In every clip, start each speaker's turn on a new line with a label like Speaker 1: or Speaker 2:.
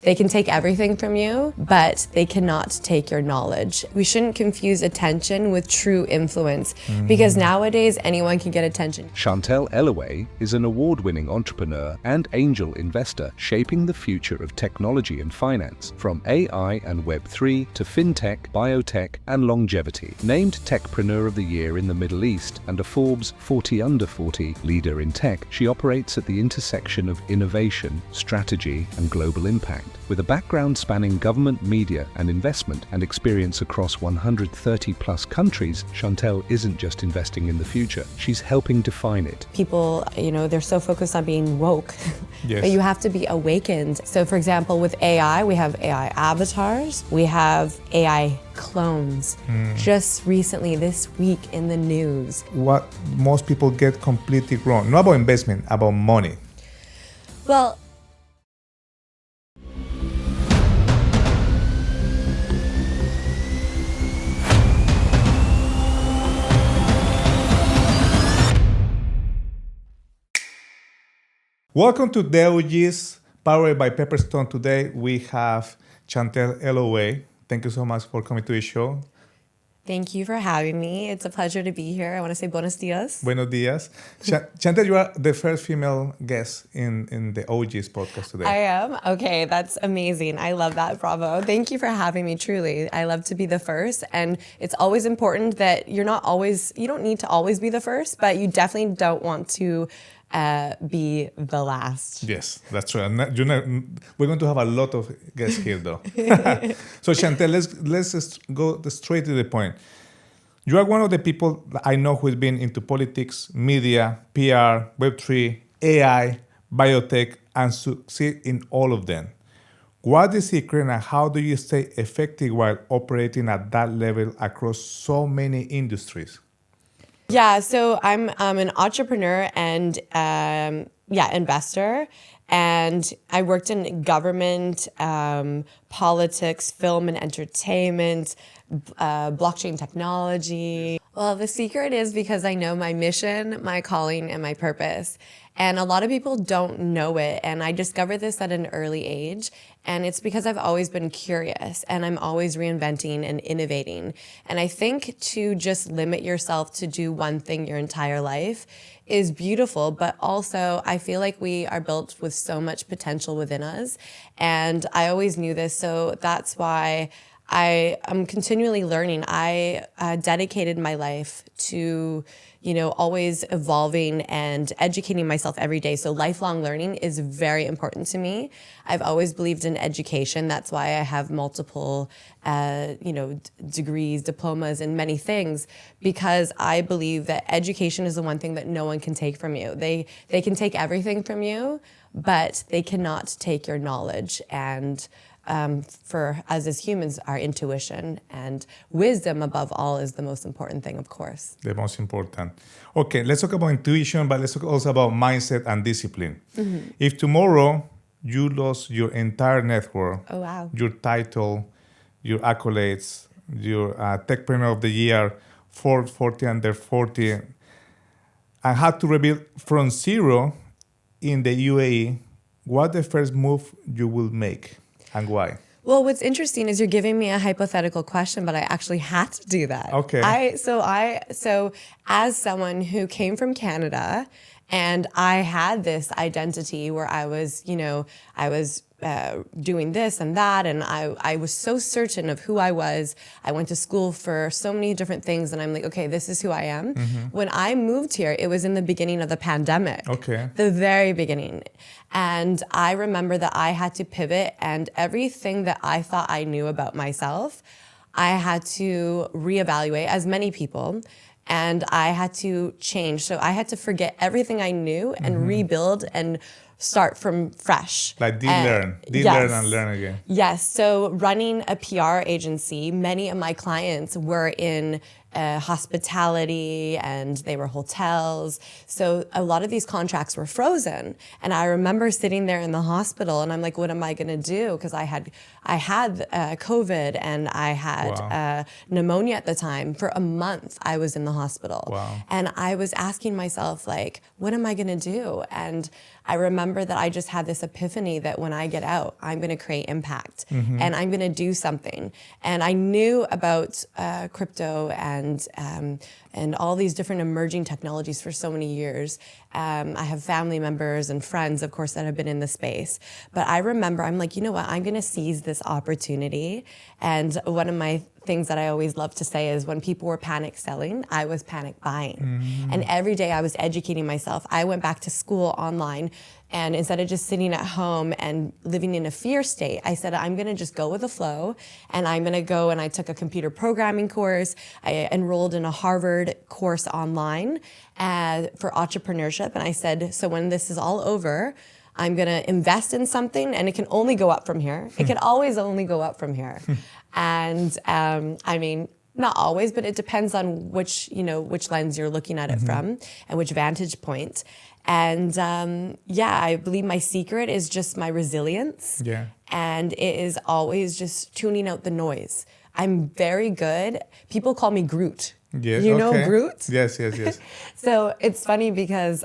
Speaker 1: They can take everything from you, but they cannot take your knowledge. We shouldn't confuse attention with true influence, because nowadays anyone can get attention.
Speaker 2: Chantel Elloway is an award-winning entrepreneur and angel investor shaping the future of technology and finance, from AI and Web3 to fintech, biotech, and longevity. Named Techpreneur of the Year in the Middle East and a Forbes 40 Under 40 leader in tech, she operates at the intersection of innovation, strategy, and global impact. With a background spanning government, media, and investment, and experience across 130 plus countries, Chantel isn't just investing in the future, she's helping define it.
Speaker 1: People, they're so focused on being woke,
Speaker 3: Yes.
Speaker 1: but you have to be awakened. So for example, with AI, we have AI avatars, we have AI clones. Just recently, this week in the news.
Speaker 3: What most people get completely wrong, not about investment, about money.
Speaker 1: Well,
Speaker 3: Welcome to The OGs, powered by Pepperstone. Today we have Chantel Elloway. Thank you so much for coming to the show.
Speaker 1: thank you for having me. It's a pleasure to be here. I want to say buenos dias.
Speaker 3: Buenos dias. Chantel, you are the first female guest in the OGs podcast today.
Speaker 1: I am? Okay, that's amazing. I love that. Bravo. Thank you for having me, truly. I love to be the first, and it's always important that you don't need to always be the first, but you definitely don't want to be the last.
Speaker 3: Yes, that's true. And we're going to have a lot of guests here, though. So, Chantel, let's just go straight to the point. You are one of the people that I know who has been into politics, media, PR, Web3, AI, biotech, and succeed in all of them. What is the secret, and how do you stay effective while operating at that level across so many industries?
Speaker 1: Yeah, so I'm an entrepreneur and investor, and I worked in government, politics, film and entertainment, blockchain technology. Well, the secret is because I know my mission, my calling, and my purpose. And a lot of people don't know it. And I discovered this at an early age. And it's because I've always been curious and I'm always reinventing and innovating. And I think to just limit yourself to do one thing your entire life is beautiful, but also I feel like we are built with so much potential within us. And I always knew this, so that's why I am continually learning. I dedicated my life to, always evolving and educating myself every day. So lifelong learning is very important to me. I've always believed in education. That's why I have multiple, degrees, diplomas, and many things, because I believe that education is the one thing that no one can take from you. They can take everything from you, but they cannot take your knowledge. And for us as humans, our intuition and wisdom above all is the most important thing, of course.
Speaker 3: The most important. Okay, let's talk about intuition, but let's talk also about mindset and discipline. Mm-hmm. If tomorrow you lost your entire network,
Speaker 1: oh wow,
Speaker 3: your title, your accolades, your Techpreneur of the Year, 40 under 40, and had to rebuild from zero in the UAE, what the first move you will make? And why?
Speaker 1: Well, what's interesting is you're giving me a hypothetical question, but I actually had to do that.
Speaker 3: Okay.
Speaker 1: So as someone who came from Canada, and I had this identity where I was doing this and that, and I was so certain of who I was. I went to school for so many different things, and I'm like, okay, this is who I am. Mm-hmm. When I moved here, it was in the beginning of the pandemic.
Speaker 3: Okay.
Speaker 1: The very beginning. And I remember that I had to pivot, and everything that I thought I knew about myself, I had to reevaluate, as many people, and I had to change. So I had to forget everything I knew and rebuild and start from fresh.
Speaker 3: Like learn and learn again.
Speaker 1: Yes, so running a PR agency, many of my clients were in hospitality, and they were hotels. So a lot of these contracts were frozen. And I remember sitting there in the hospital, and I'm like, what am I going to do? Because I had COVID, and I had pneumonia at the time. For a month, I was in the hospital.
Speaker 3: Wow.
Speaker 1: And I was asking myself, like, what am I going to do? And I remember that I just had this epiphany that when I get out, I'm going to create impact, and I'm going to do something. And I knew about crypto and all these different emerging technologies for so many years. I have family members and friends, of course, that have been in the space. But I remember, I'm like, you know what? I'm going to seize this opportunity. And one of my things that I always love to say is when people were panic selling, I was panic buying. And every day I was educating myself. I went back to school online, and instead of just sitting at home and living in a fear state, I said, I'm going to just go with the flow, and I'm going to go, and I took a computer programming course. I enrolled in a Harvard course online for entrepreneurship. And I said, so when this is all over, I'm going to invest in something, and it can only go up from here. It can always only go up from here. And I mean, not always, but it depends on which lens you're looking at it from and which vantage point. And I believe my secret is just my resilience.
Speaker 3: Yeah.
Speaker 1: And it is always just tuning out the noise. I'm very good. People call me Groot.
Speaker 3: Yes,
Speaker 1: you know Groot?
Speaker 3: Yes.
Speaker 1: So it's funny because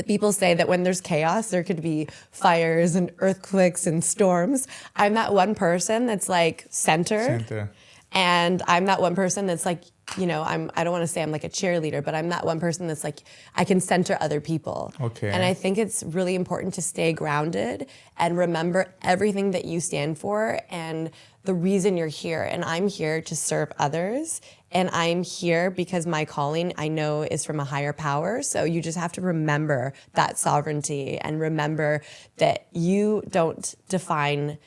Speaker 1: people say that when there's chaos, there could be fires and earthquakes and storms. I'm that one person that's like centered. And I'm that one person that's like, I don't want to say I'm like a cheerleader, but I'm that one person that's like, I can center other people.
Speaker 3: Okay.
Speaker 1: And I think it's really important to stay grounded and remember everything that you stand for and the reason you're here. And I'm here to serve others. And I'm here because my calling, I know, is from a higher power. So you just have to remember that sovereignty and remember that you don't define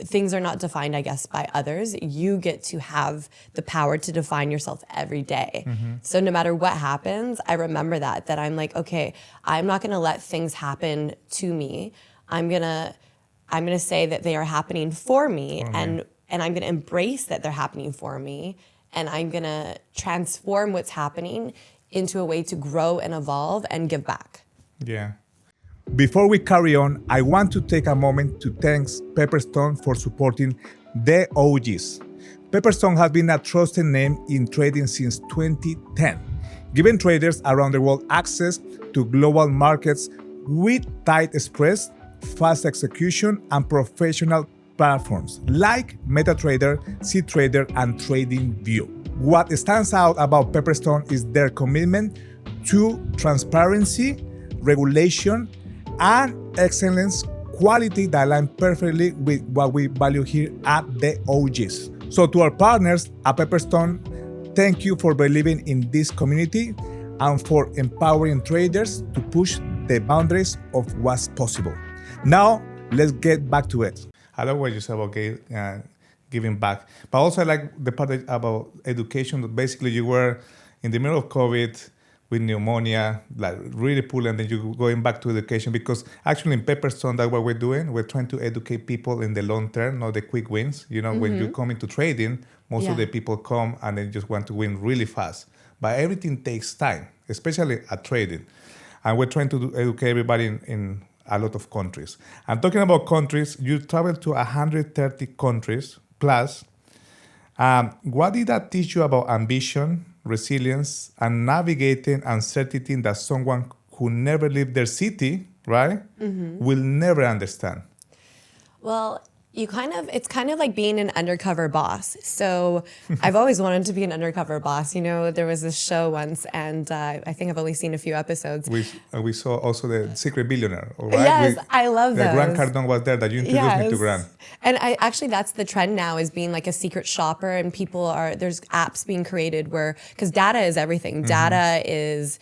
Speaker 1: things are not defined, I guess, by others. You get to have the power to define yourself every day. So no matter what happens, I remember that I'm like, okay, I'm not going to let things happen to me. I'm going to say that they are happening for me, and I'm going to embrace that they're happening for me, and I'm going to transform what's happening into a way to grow and evolve and give back.
Speaker 3: Yeah. Before we carry on, I want to take a moment to thank Pepperstone for supporting the OGs. Pepperstone has been a trusted name in trading since 2010, giving traders around the world access to global markets with tight spreads, fast execution, and professional platforms like MetaTrader, CTrader, and TradingView. What stands out about Pepperstone is their commitment to transparency, regulation, and excellence, quality that align perfectly with what we value here at the OGs. So to our partners at Pepperstone, thank you for believing in this community and for empowering traders to push the boundaries of what's possible. Now, let's get back to it. I love what you said about giving back, but also I like the part about education. Basically, you were in the middle of COVID with pneumonia, like really poorly, and then you going back to education, because actually in Pepperstone, that's what we're doing. We're trying to educate people in the long term, not the quick wins. When you come into trading, most of the people come and they just want to win really fast. But everything takes time, especially at trading. And we're trying to educate everybody in a lot of countries. And talking about countries, you traveled to 130 countries plus. What did that teach you about ambition, resilience, and navigating uncertainty that someone who never lived their city, right, will never understand? Well,
Speaker 1: it's kind of like being an undercover boss. So I've always wanted to be an undercover boss. There was this show once, and I think I've only seen a few episodes.
Speaker 3: We saw also the Secret Billionaire, right?
Speaker 1: Yes, I love those.
Speaker 3: Grant Cardone was there that you introduced me to Grant.
Speaker 1: And that's the trend now, is being like a secret shopper, and there's apps being created because data is everything. Data is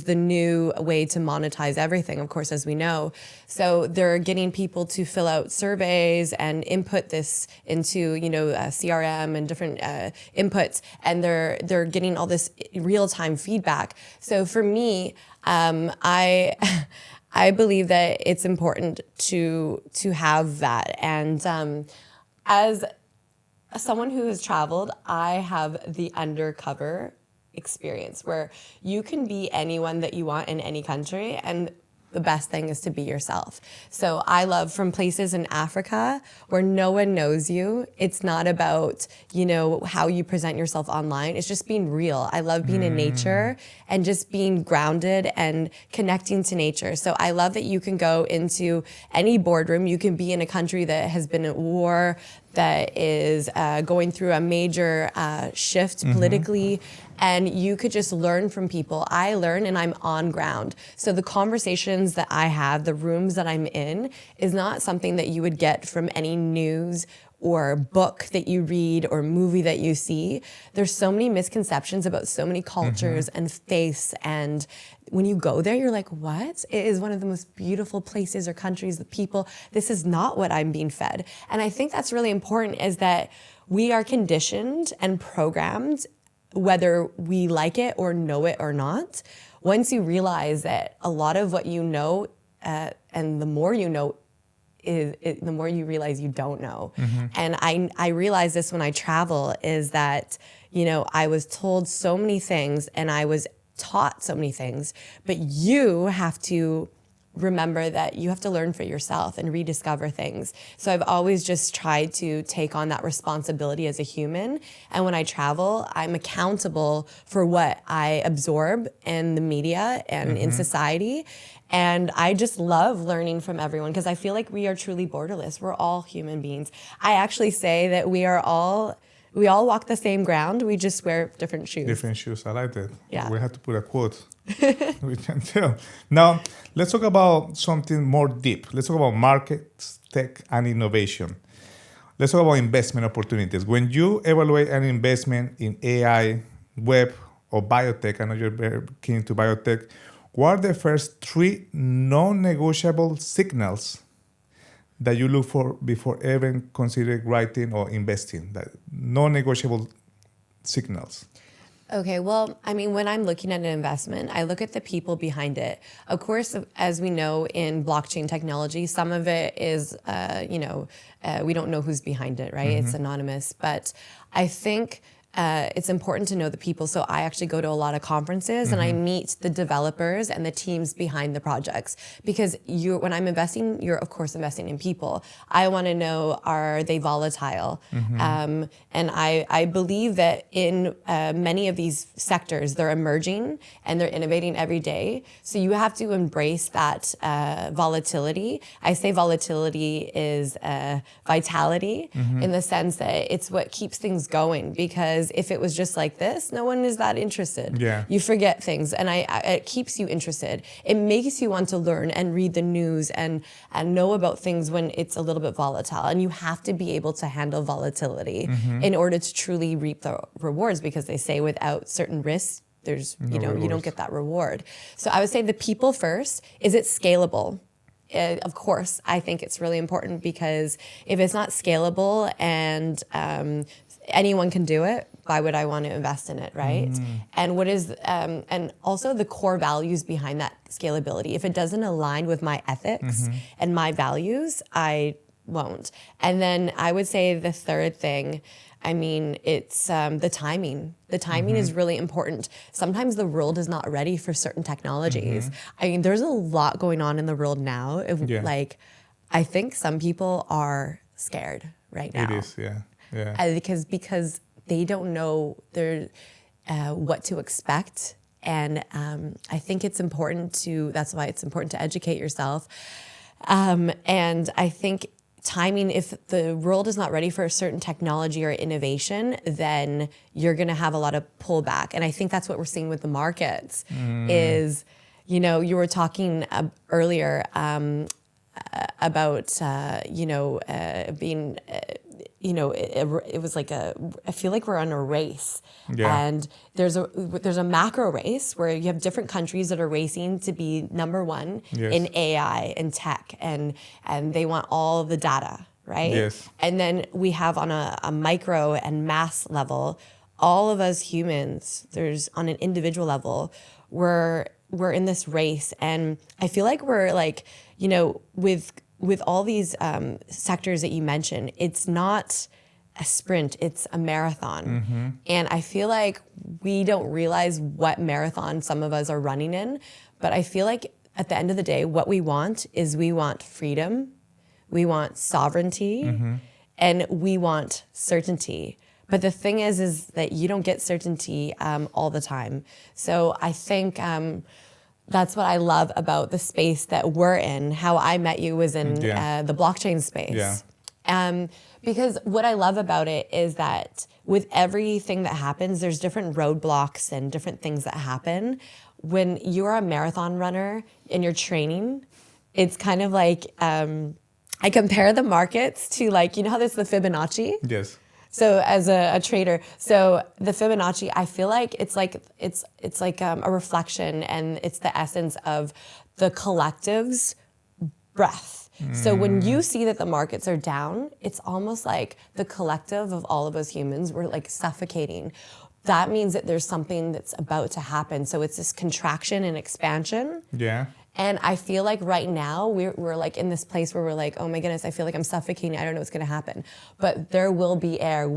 Speaker 1: the new way to monetize everything, of course, as we know. So they're getting people to fill out surveys and input this into CRM and different inputs, and they're getting all this real-time feedback. So for me, I believe that it's important to have that, and someone who has traveled, I have the undercover experience where you can be anyone that you want in any country, and the best thing is to be yourself. So I love from places in Africa where no one knows you. It's not about, how you present yourself online. It's just being real. I love being in nature and just being grounded and connecting to nature. So I love that you can go into any boardroom. You can be in a country that has been at war, that is going through a major shift politically, and you could just learn from people. I learn and I'm on ground. So the conversations that I have, the rooms that I'm in, is not something that you would get from any news or book that you read or movie that you see. There's so many misconceptions about so many cultures and faiths, and when you go there, you're like, what? It is one of the most beautiful places or countries, the people. This is not what I'm being fed. And I think that's really important, is that we are conditioned and programmed, whether we like it or know it or not. Once you realize that a lot of what you know, and the more you know, the more you realize you don't know. And I realized this when I travel, is that, I was told so many things and I was taught so many things, but you have to remember that you have to learn for yourself and rediscover things. So I've always just tried to take on that responsibility as a human. And when I travel, I'm accountable for what I absorb in the media and in society. And I just love learning from everyone, because I feel like we are truly borderless. We're all human beings. I actually say that we all walk the same ground. We just wear different shoes.
Speaker 3: Different shoes. I like that.
Speaker 1: Yeah.
Speaker 3: We have to put a quote. We can tell. Now, let's talk about something more deep. Let's talk about markets, tech, and innovation. Let's talk about investment opportunities. When you evaluate an investment in AI, web, or biotech, I know you're very keen to biotech, what are the first 3 non-negotiable signals that you look for before even considering writing or investing? That non-negotiable signals.
Speaker 1: Okay, well, when I'm looking at an investment, I look at the people behind it. Of course, as we know in blockchain technology, some of it is, we don't know who's behind it, right? It's anonymous. But I think it's important to know the people. So I actually go to a lot of conferences and I meet the developers and the teams behind the projects, because when I'm investing, you're of course investing in people. I want to know, are they volatile? And I believe that in many of these sectors, they're emerging and they're innovating every day. So you have to embrace that volatility. I say volatility is vitality, in the sense that it's what keeps things going, because if it was just like this, no one is that interested.
Speaker 3: Yeah.
Speaker 1: You forget things, and it keeps you interested. It makes you want to learn and read the news and know about things when it's a little bit volatile. And you have to be able to handle volatility in order to truly reap the rewards, because they say without certain risks, there's you don't get that reward. So I would say the people first. Is it scalable? Of course, I think it's really important, because if it's not scalable and anyone can do it, why would I want to invest in it, right? And what is and also the core values behind that scalability. If it doesn't align with my ethics and my values, I won't. And then I would say the third thing, it's the timing. The timing is really important. Sometimes the world is not ready for certain technologies. There's a lot going on in the world now. I think some people are scared right now.
Speaker 3: It is, yeah.
Speaker 1: Because they don't know what to expect. And I think it's important that's why it's important to educate yourself. And I think timing, if the world is not ready for a certain technology or innovation, then you're going to have a lot of pullback. And I think that's what we're seeing with the markets is, you were talking earlier about, being, it was like I feel like we're on a race.
Speaker 3: Yeah.
Speaker 1: And there's a macro race where you have different countries that are racing to be number one in AI and tech, and they want all of the data, right?
Speaker 3: Yes.
Speaker 1: And then we have on a micro and mass level, all of us humans, there's on an individual level, we're in this race. And I feel like we're like, with all these sectors that you mentioned, it's not a sprint, it's a marathon. And I feel like we don't realize what marathon some of us are running in, but I feel like at the end of the day, what we want is we want freedom, we want sovereignty, and we want certainty. But the thing is that you don't get certainty all the time. So I think that's what I love about the space that we're in. How I met you was in the blockchain space. Because what I love about it is that with everything that happens, there's different roadblocks and different things that happen. When you're a marathon runner and you're training, it's kind of like, I compare the markets to like, you know how there's the Fibonacci?
Speaker 3: Yes.
Speaker 1: So as a trader, so the Fibonacci, I feel like it's like a reflection, and it's the essence of the collective's breath. So when you see that the markets are down, it's almost like the collective of all of us humans, we're like suffocating. That means that there's something that's about to happen. So it's this contraction and expansion.
Speaker 3: Yeah.
Speaker 1: And I feel like right now we're like in this place where we're like, oh my goodness, I feel like I'm suffocating. I don't know what's going to happen. But there will be air.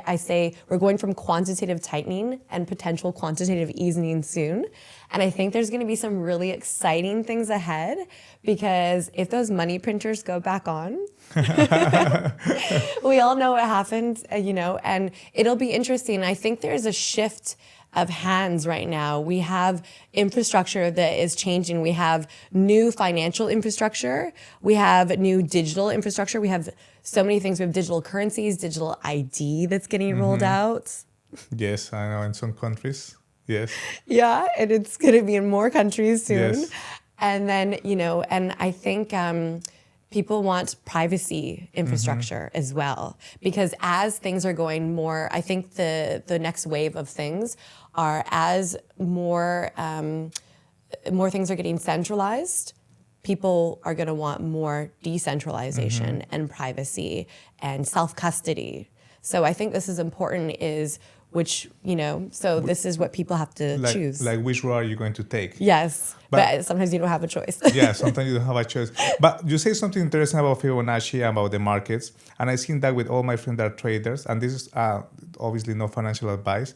Speaker 1: I say we're going from quantitative tightening and potential quantitative easing soon. And I think there's going to be some really exciting things ahead, because if those money printers go back on, we all know what happened, and it'll be interesting. I think there's a shift of hands right now. We have infrastructure that is changing. We have new financial infrastructure. We have new digital infrastructure. We have so many things. We have digital currencies, digital ID that's getting rolled out.
Speaker 3: Yes, I know, in some countries. Yes.
Speaker 1: Yeah, and it's going to be in more countries soon.
Speaker 3: Yes.
Speaker 1: And then, and I think people want privacy infrastructure as well, because as things are going more, I think the next wave of things are as more things are getting centralized, people are going to want more decentralization and privacy and self-custody. So I think this is important, so this is what people have to choose.
Speaker 3: Like which road are you going to take?
Speaker 1: Yes, but sometimes you don't have a choice.
Speaker 3: Yeah, sometimes you don't have a choice. But you say something interesting about Fibonacci, about the markets. And I've seen that with all my friends that are traders. And this is obviously no financial advice.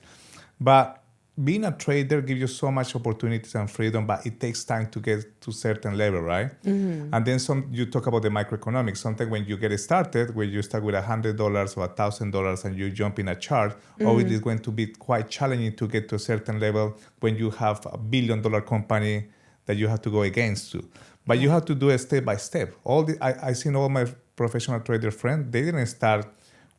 Speaker 3: But being a trader gives you so much opportunities and freedom, but it takes time to get to a certain level, right? And then you talk about the microeconomics. Sometimes when you get started, when you start with $100 or $1,000 and you jump in a chart, obviously it's going to be quite challenging to get to a certain level when you have $1 billion company that you have to go against to. But you have to do it step by step. I've seen all my professional trader friends, they didn't start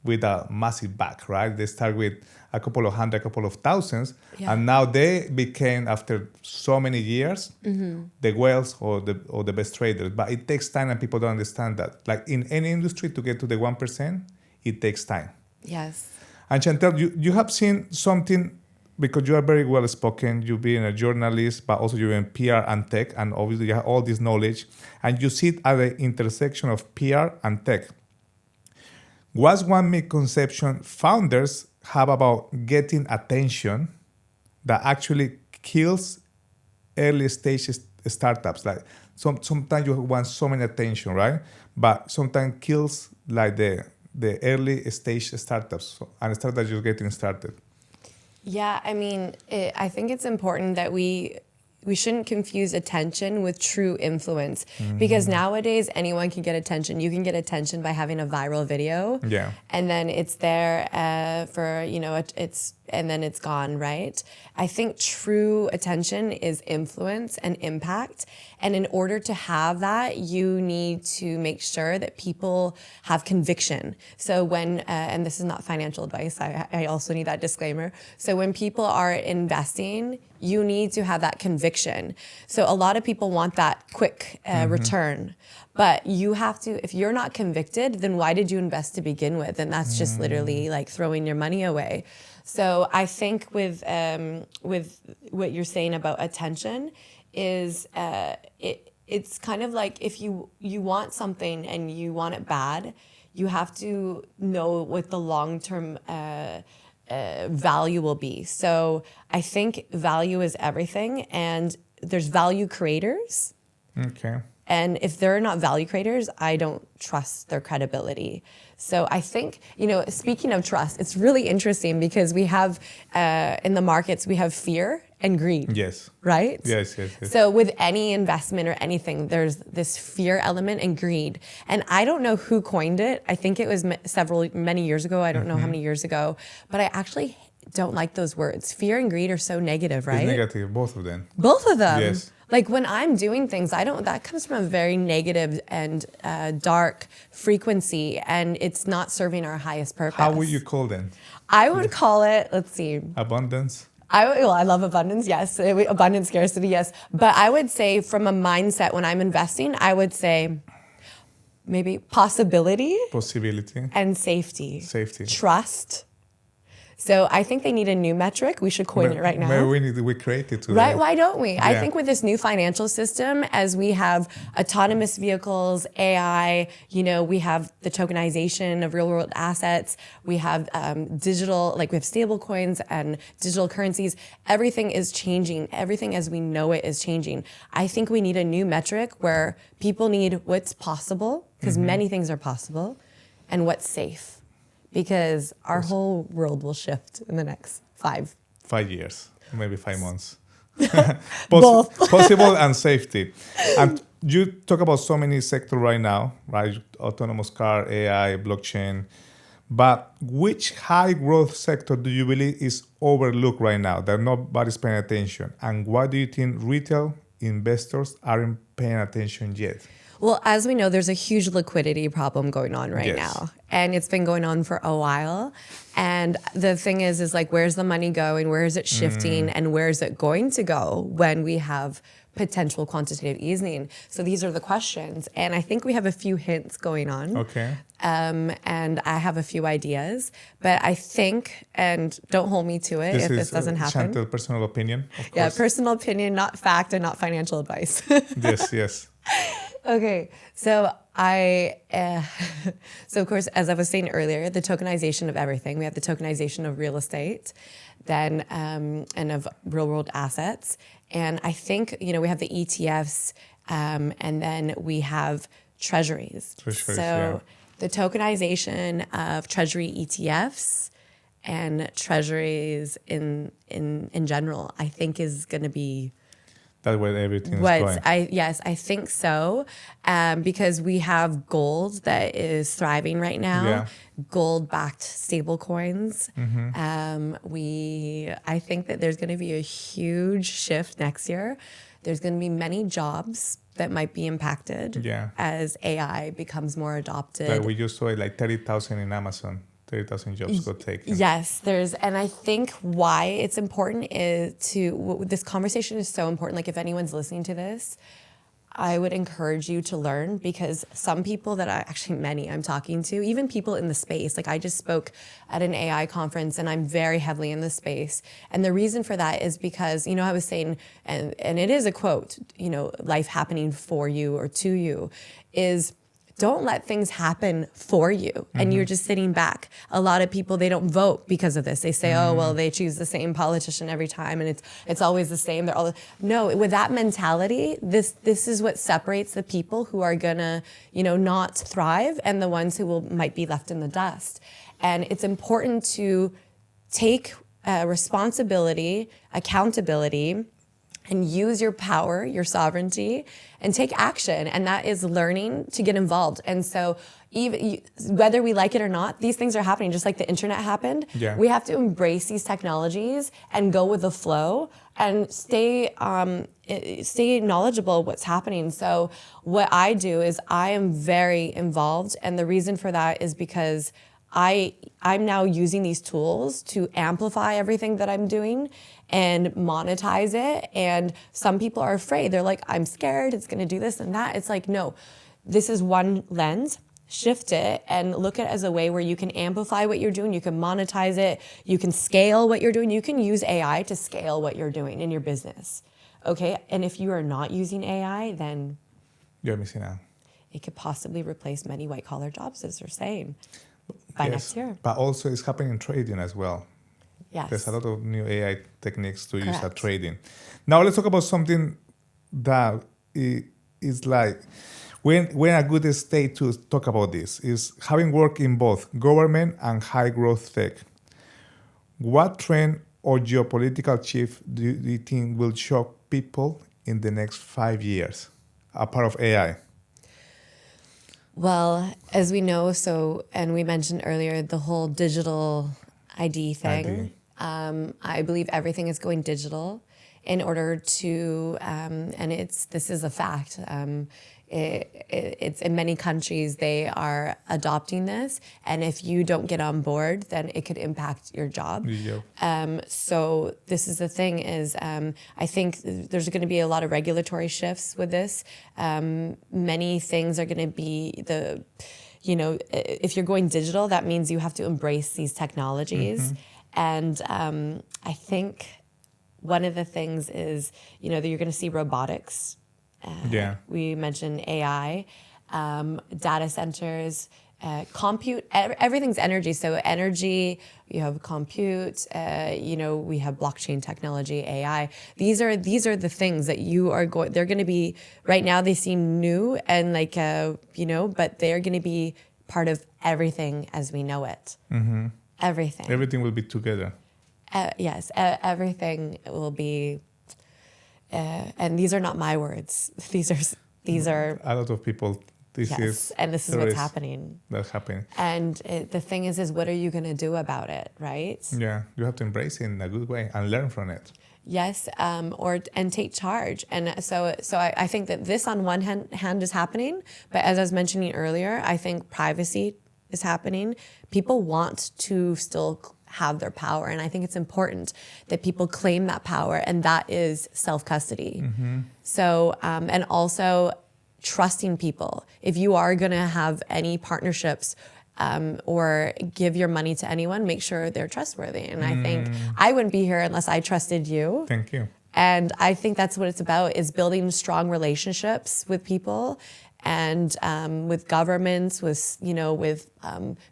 Speaker 3: with a massive bag, right? They start with a couple of hundred, a couple of thousands, and now they became, after so many years, the whales or the best traders. But it takes time, and people don't understand that. Like in any industry, to get to the 1%, it takes time.
Speaker 1: Yes.
Speaker 3: And Chantel, you have seen something, because you are very well spoken, you've been a journalist, but also you're in PR and tech, and obviously you have all this knowledge, and you sit at the intersection of PR and tech. What's one misconception founders have about getting attention that actually kills early stage startups? Like sometimes you want so many attention, right? But sometimes kills like the early stage startups and startups just getting started.
Speaker 1: Yeah, I mean, I think it's important that we shouldn't confuse attention with true influence, because nowadays anyone can get attention. You can get attention by having a viral video, and then it's there and then it's gone, right? I think true attention is influence and impact. And in order to have that, you need to make sure that people have conviction. So when, and this is not financial advice, I also need that disclaimer. So when people are investing, you need to have that conviction. So a lot of people want that quick return. But you have to, if you're not convicted, then why did you invest to begin with? And that's just literally like throwing your money away. So I think with what you're saying about attention is it's kind of like if you want something and you want it bad, you have to know what the long-term value will be. So I think value is everything, and there's value creators.
Speaker 3: Okay.
Speaker 1: And if they're not value creators, I don't trust their credibility. So I think, speaking of trust, it's really interesting because we have, in the markets, we have fear and greed.
Speaker 3: Yes.
Speaker 1: Right?
Speaker 3: Yes.
Speaker 1: So with any investment or anything, there's this fear element and greed. And I don't know who coined it. I think it was many years ago. I don't know how many years ago. But I actually don't like those words. Fear and greed are so negative, right?
Speaker 3: It's negative, both of them.
Speaker 1: Both of them.
Speaker 3: Yes.
Speaker 1: Like when I'm doing things, that comes from a very negative and dark frequency, and it's not serving our highest purpose.
Speaker 3: How would you call them?
Speaker 1: I would call it, let's see.
Speaker 3: Abundance?
Speaker 1: I love abundance, yes. Abundance, scarcity, yes. But I would say from a mindset when I'm investing, I would say maybe possibility.
Speaker 3: Possibility.
Speaker 1: And safety.
Speaker 3: Safety.
Speaker 1: Trust. So I think they need a new metric. We should coin it right now.
Speaker 3: Maybe we create it today.
Speaker 1: Right? Why don't we?
Speaker 3: Yeah.
Speaker 1: I think with this new financial system, as we have autonomous vehicles, AI, we have the tokenization of real world assets, we have digital, like we have stable coins and digital currencies. Everything is changing. Everything as we know it is changing. I think we need a new metric where people need what's possible, because many things are possible, and what's safe. Because our whole world will shift in the next 5
Speaker 3: years, maybe 5 months.
Speaker 1: Both.
Speaker 3: Possible and safety. And you talk about so many sectors right now, right? Autonomous car, AI, blockchain. But which high growth sector do you believe is overlooked right now that nobody's paying attention? And why do you think retail investors aren't paying attention yet?
Speaker 1: Well, as we know, there's a huge liquidity problem going on right now. And it's been going on for a while. And the thing is like, where's the money going? Where is it shifting? And where is it going to go when we have potential quantitative easing? So these are the questions. And I think we have a few hints going on.
Speaker 3: Okay.
Speaker 1: And I have a few ideas. But I think, and don't hold me to it if this doesn't happen.
Speaker 3: Chantel, personal opinion, of course.
Speaker 1: Yeah, personal opinion, not fact and not financial advice.
Speaker 3: Yes.
Speaker 1: Okay, so so of course, as I was saying earlier, the tokenization of everything. We have the tokenization of real estate, then and of real world assets, and I think we have the ETFs, and then we have treasuries. So the tokenization of treasury ETFs and treasuries in general, I think is going to be.
Speaker 3: That's where everything is going.
Speaker 1: Yes, I think so, because we have gold that is thriving right now.
Speaker 3: Yeah.
Speaker 1: Gold-backed stable coins. I think that there's going to be a huge shift next year. There's going to be many jobs that might be impacted as AI becomes more adopted.
Speaker 3: Like we just saw like 30,000 in Amazon. 30,000 jobs got taken.
Speaker 1: Yes, and I think why it's important is this conversation is so important. Like if anyone's listening to this, I would encourage you to learn, because some people many I'm talking to, even people in the space, like I just spoke at an AI conference and I'm very heavily in the space. And the reason for that is because, I was saying, and it is a quote, life happening for you or to you is, don't let things happen for you and you're just sitting back. A lot of people, they don't vote because of this. They say, oh, well, they choose the same politician every time and it's always the same. No, with that mentality, this is what separates the people who are gonna, not thrive and the ones who might be left in the dust. And it's important to take responsibility, accountability, and use your power, your sovereignty, and take action. And that is learning to get involved. And so whether we like it or not, these things are happening just like the internet happened.
Speaker 3: Yeah.
Speaker 1: We have to embrace these technologies and go with the flow and stay knowledgeable of what's happening. So what I do is I am very involved. And the reason for that is because I'm now using these tools to amplify everything that I'm doing and monetize it. And some people are afraid. They're like, I'm scared, it's gonna do this and that. It's like, no, this is one lens. Shift it and look at it as a way where you can amplify what you're doing, you can monetize it, you can scale what you're doing, you can use AI to scale what you're doing in your business. Okay, and if you are not using AI, then
Speaker 3: you're missing out.
Speaker 1: It could possibly replace many white-collar jobs, as they're saying, by next year.
Speaker 3: But also it's happening in trading as well.
Speaker 1: Yes.
Speaker 3: There's a lot of new AI techniques to use at trading. Now let's talk about something that is it's like we're in a good state to talk about this. Is having worked in both government and high growth tech. What trend or geopolitical shift do you think will shock people in the next 5 years? A part of AI.
Speaker 1: Well, as we know, and we mentioned earlier, the whole digital ID thing. I believe everything is going digital in order to, and this is a fact. It's in many countries they are adopting this, and if you don't get on board, then it could impact your job.
Speaker 3: Yeah.
Speaker 1: So this is the thing is, I think there's going to be a lot of regulatory shifts with this. Many things are going to be if you're going digital, that means you have to embrace these technologies. And I think one of the things is, that you're going to see robotics. We mentioned AI, data centers, compute, everything's energy. So energy, you have compute, we have blockchain technology, AI. These are the things that they're going to be, right now they seem new and but they're going to be part of everything as we know it. Everything.
Speaker 3: Everything will be together.
Speaker 1: Yes, everything will be. And these are not my words. These are
Speaker 3: a lot of people. This is
Speaker 1: what's happening.
Speaker 3: That's happening.
Speaker 1: And the thing is what are you going to do about it, right?
Speaker 3: Yeah, you have to embrace it in a good way and learn from it.
Speaker 1: Yes, and take charge. And so I think that this on one hand is happening, but as I was mentioning earlier, I think privacy is happening. People want to still have their power, and I think it's important that people claim that power, and that is self-custody. So and also trusting people. If you are going to have any partnerships or give your money to anyone, make sure they're trustworthy. And I think I wouldn't be here unless I trusted you.
Speaker 3: Thank you.
Speaker 1: And I think that's what it's about, is building strong relationships with people and with governments, with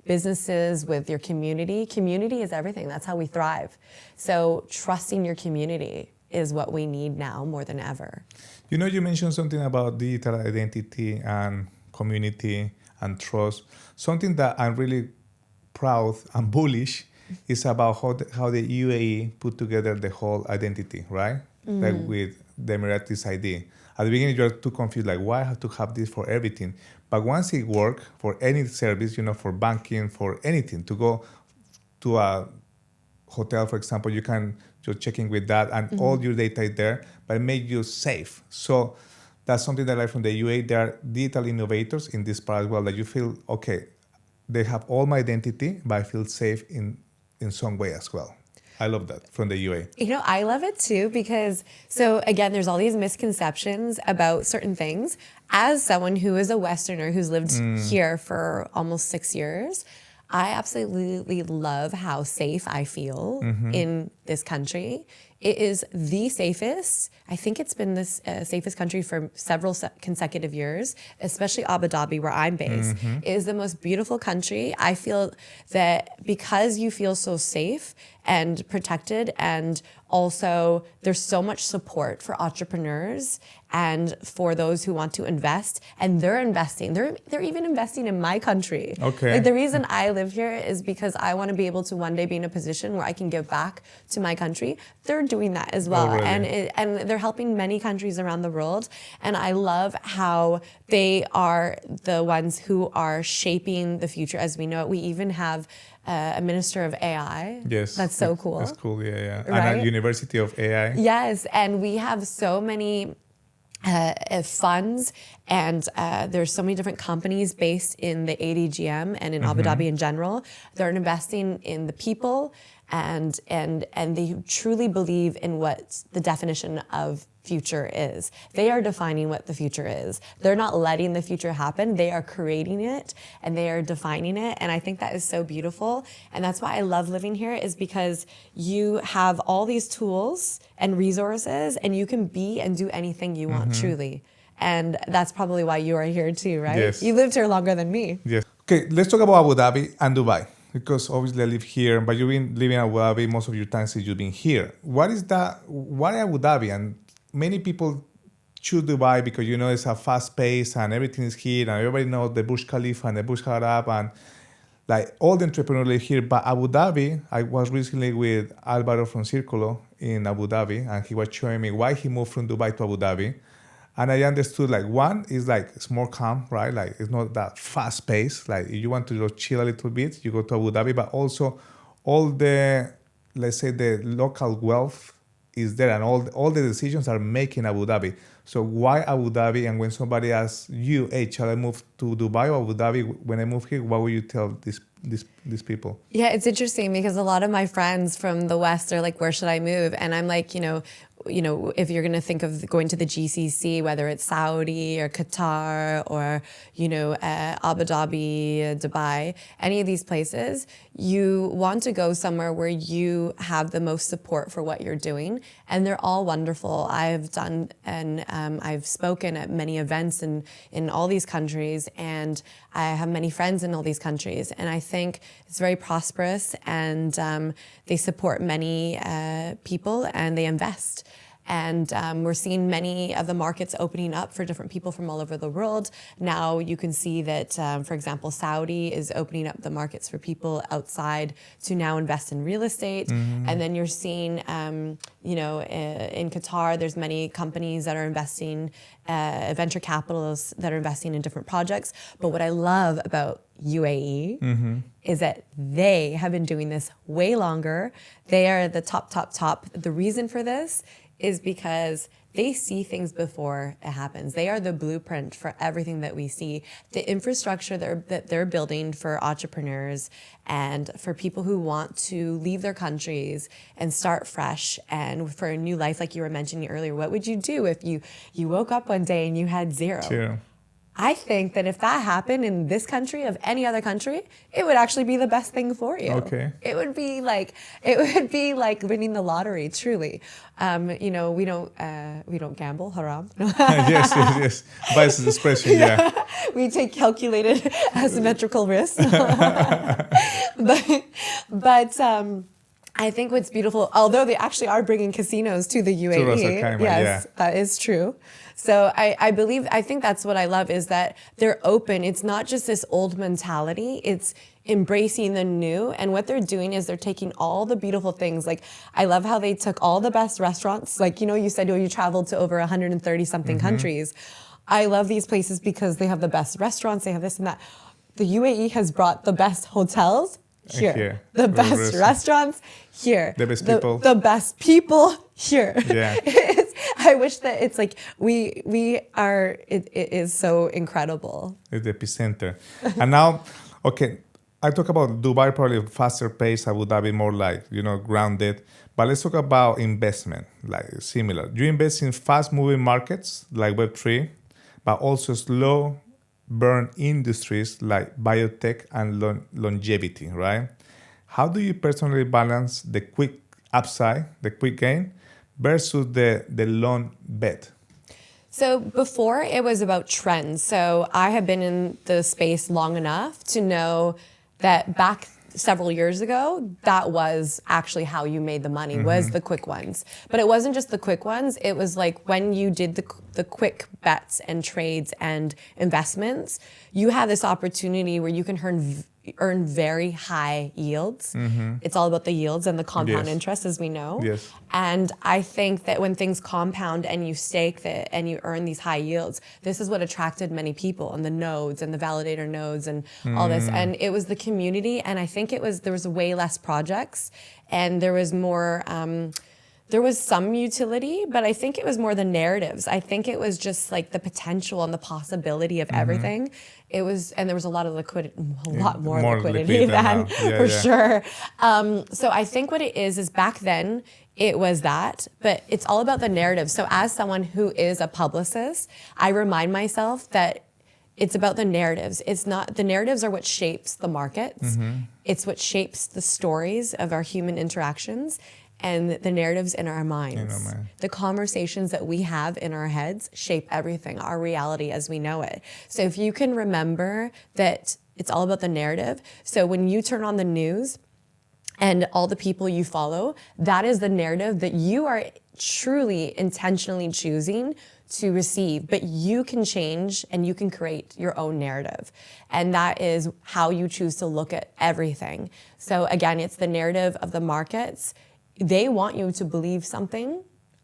Speaker 1: businesses, with your community. Community is everything. That's how we thrive. So trusting your community is what we need now more than ever.
Speaker 3: You mentioned something about digital identity and community and trust. Something that I'm really proud and bullish is about how the UAE put together the whole identity, right? Like with the Emiratis ID. At the beginning, you're too confused, like, why I have to have this for everything? But once it works for any service, for banking, for anything, to go to a hotel, for example, you're checking with that and all your data is there, but it makes you safe. So that's something that I like from the UAE. There are digital innovators in this part as well, that you feel, okay, they have all my identity, but I feel safe in some way as well. I love that from the UAE.
Speaker 1: I love it too, because so again, there's all these misconceptions about certain things. As someone who is a Westerner who's lived here for almost 6 years, I absolutely love how safe I feel in this country. It is the safest. I think it's been the safest country for several consecutive years, especially Abu Dhabi, where I'm based. It is the most beautiful country. I feel that because you feel so safe and protected, and also there's so much support for entrepreneurs and for those who want to invest, and they're investing. They're even investing in my country.
Speaker 3: Okay.
Speaker 1: Like, the reason I live here is because I want to be able to one day be in a position where I can give back to my country. They're doing that as well.
Speaker 3: Oh, really?
Speaker 1: And they're helping many countries around the world. And I love how they are the ones who are shaping the future as we know it. We even have a minister of AI.
Speaker 3: Yes.
Speaker 1: That's so cool.
Speaker 3: That's cool, yeah.
Speaker 1: Right?
Speaker 3: And a university of AI.
Speaker 1: Yes, and we have so many funds, and there's so many different companies based in the ADGM and in Abu Dhabi in general. They're investing in the people, and they truly believe in what the definition of future is. They are defining what the future is. They're not letting the future happen. They are creating it, and they are defining it. And I think that is so beautiful. And that's why I love living here, is because you have all these tools and resources, and you can be and do anything you want, truly. And that's probably why you are here too, right?
Speaker 3: Yes.
Speaker 1: You lived here longer than me.
Speaker 3: Yes. Okay, let's talk about Abu Dhabi and Dubai, because obviously I live here, but you've been living in Abu Dhabi most of your time since you've been here. Why Abu Dhabi? And many people choose Dubai because you know it's a fast pace and everything is here and everybody knows the Burj Khalifa and the Burj Kharab and like all the entrepreneurs live here. But Abu Dhabi, I was recently with Alvaro from Circulo in Abu Dhabi, and he was showing me why he moved from Dubai to Abu Dhabi. And I understood like one is like it's more calm, right? Like it's not that fast pace. Like if you want to just chill a little bit, you go to Abu Dhabi. But also all the, let's say the local wealth is there and all the decisions are made in Abu Dhabi. So why Abu Dhabi? And when somebody asks you, hey, shall I move to Dubai or Abu Dhabi when I move here? What will you tell these people?
Speaker 1: Yeah, it's interesting because a lot of my friends from the West are like, where should I move? And I'm like, if you're going to think of going to the GCC, whether it's Saudi or Qatar or, Abu Dhabi, Dubai, any of these places, you want to go somewhere where you have the most support for what you're doing. And they're all wonderful. I've done and I've spoken at many events in all these countries, and I have many friends in all these countries. And I think it's very prosperous, and they support many people and they invest. And we're seeing many of the markets opening up for different people from all over the world. Now you can see that, for example, Saudi is opening up the markets for people outside to now invest in real estate. Mm-hmm. And then you're seeing, in Qatar, there's many companies that are investing, venture capitalists that are investing in different projects. But what I love about UAE mm-hmm. is that they have been doing this way longer. They are the top. The reason for this is because they see things before it happens. They are the blueprint for everything that we see. The infrastructure that they're building for entrepreneurs and for people who want to leave their countries and start fresh and for a new life, like you were mentioning earlier. What would you do if you woke up one day and you had zero?
Speaker 3: Sure.
Speaker 1: I think that if that happened in this country, of any other country, it would actually be the best thing for you.
Speaker 3: Okay.
Speaker 1: It would be like winning the lottery, truly. We don't gamble, haram.
Speaker 3: yes. Vice expression, yeah.
Speaker 1: We take calculated asymmetrical risks. but I think what's beautiful, although they actually are bringing casinos to the UAE, yes, that is true. So I think that's what I love, is that they're open. It's not just this old mentality. It's embracing the new. And what they're doing is they're taking all the beautiful things. Like, I love how they took all the best restaurants. Like, you said, you traveled to over 130 something mm-hmm. countries. I love these places because they have the best restaurants. They have this and that. The UAE has brought the best hotels here. The best restaurants here.
Speaker 3: The best people.
Speaker 1: The best people here.
Speaker 3: Yeah.
Speaker 1: I wish that it's like we are. It is so incredible.
Speaker 3: It's the epicenter. And now, okay, I talk about Dubai probably faster pace, Abu Dhabi more like grounded. But let's talk about investment, like similar. You invest in fast-moving markets like Web3, but also slow burn industries like biotech and longevity, right? How do you personally balance the quick upside, the quick gain, versus the long bet?
Speaker 1: So before, it was about trends. So I have been in the space long enough to know that back several years ago, that was actually how you made the money, mm-hmm. was the quick ones. But it wasn't just the quick ones. It was like when you did the quick bets and trades and investments, you have this opportunity where you can earn very high yields. Mm-hmm. It's all about the yields and the compound interest, as we know.
Speaker 3: Yes.
Speaker 1: And I think that when things compound and you stake it and you earn these high yields, this is what attracted many people, and the nodes and the validator nodes and all this. And it was the community, and I think there was way less projects, and there was more. There was some utility, but I think it was more the narratives. I think it was just like the potential and the possibility of everything. It was, and there was a lot of liquidity, a lot more liquidity than for sure. So I think what it is back then it was that, but it's all about the narrative. So as someone who is a publicist, I remind myself that it's about the narratives. It's not, the narratives are what shapes the markets. Mm-hmm. It's what shapes the stories of our human interactions. And the narratives in our minds, the conversations that we have in our heads shape everything, our reality as we know it. So if you can remember that it's all about the narrative. So when you turn on the news and all the people you follow, that is the narrative that you are truly intentionally choosing to receive, but you can change and you can create your own narrative. And that is how you choose to look at everything. So again, it's the narrative of the markets. They want you to believe something.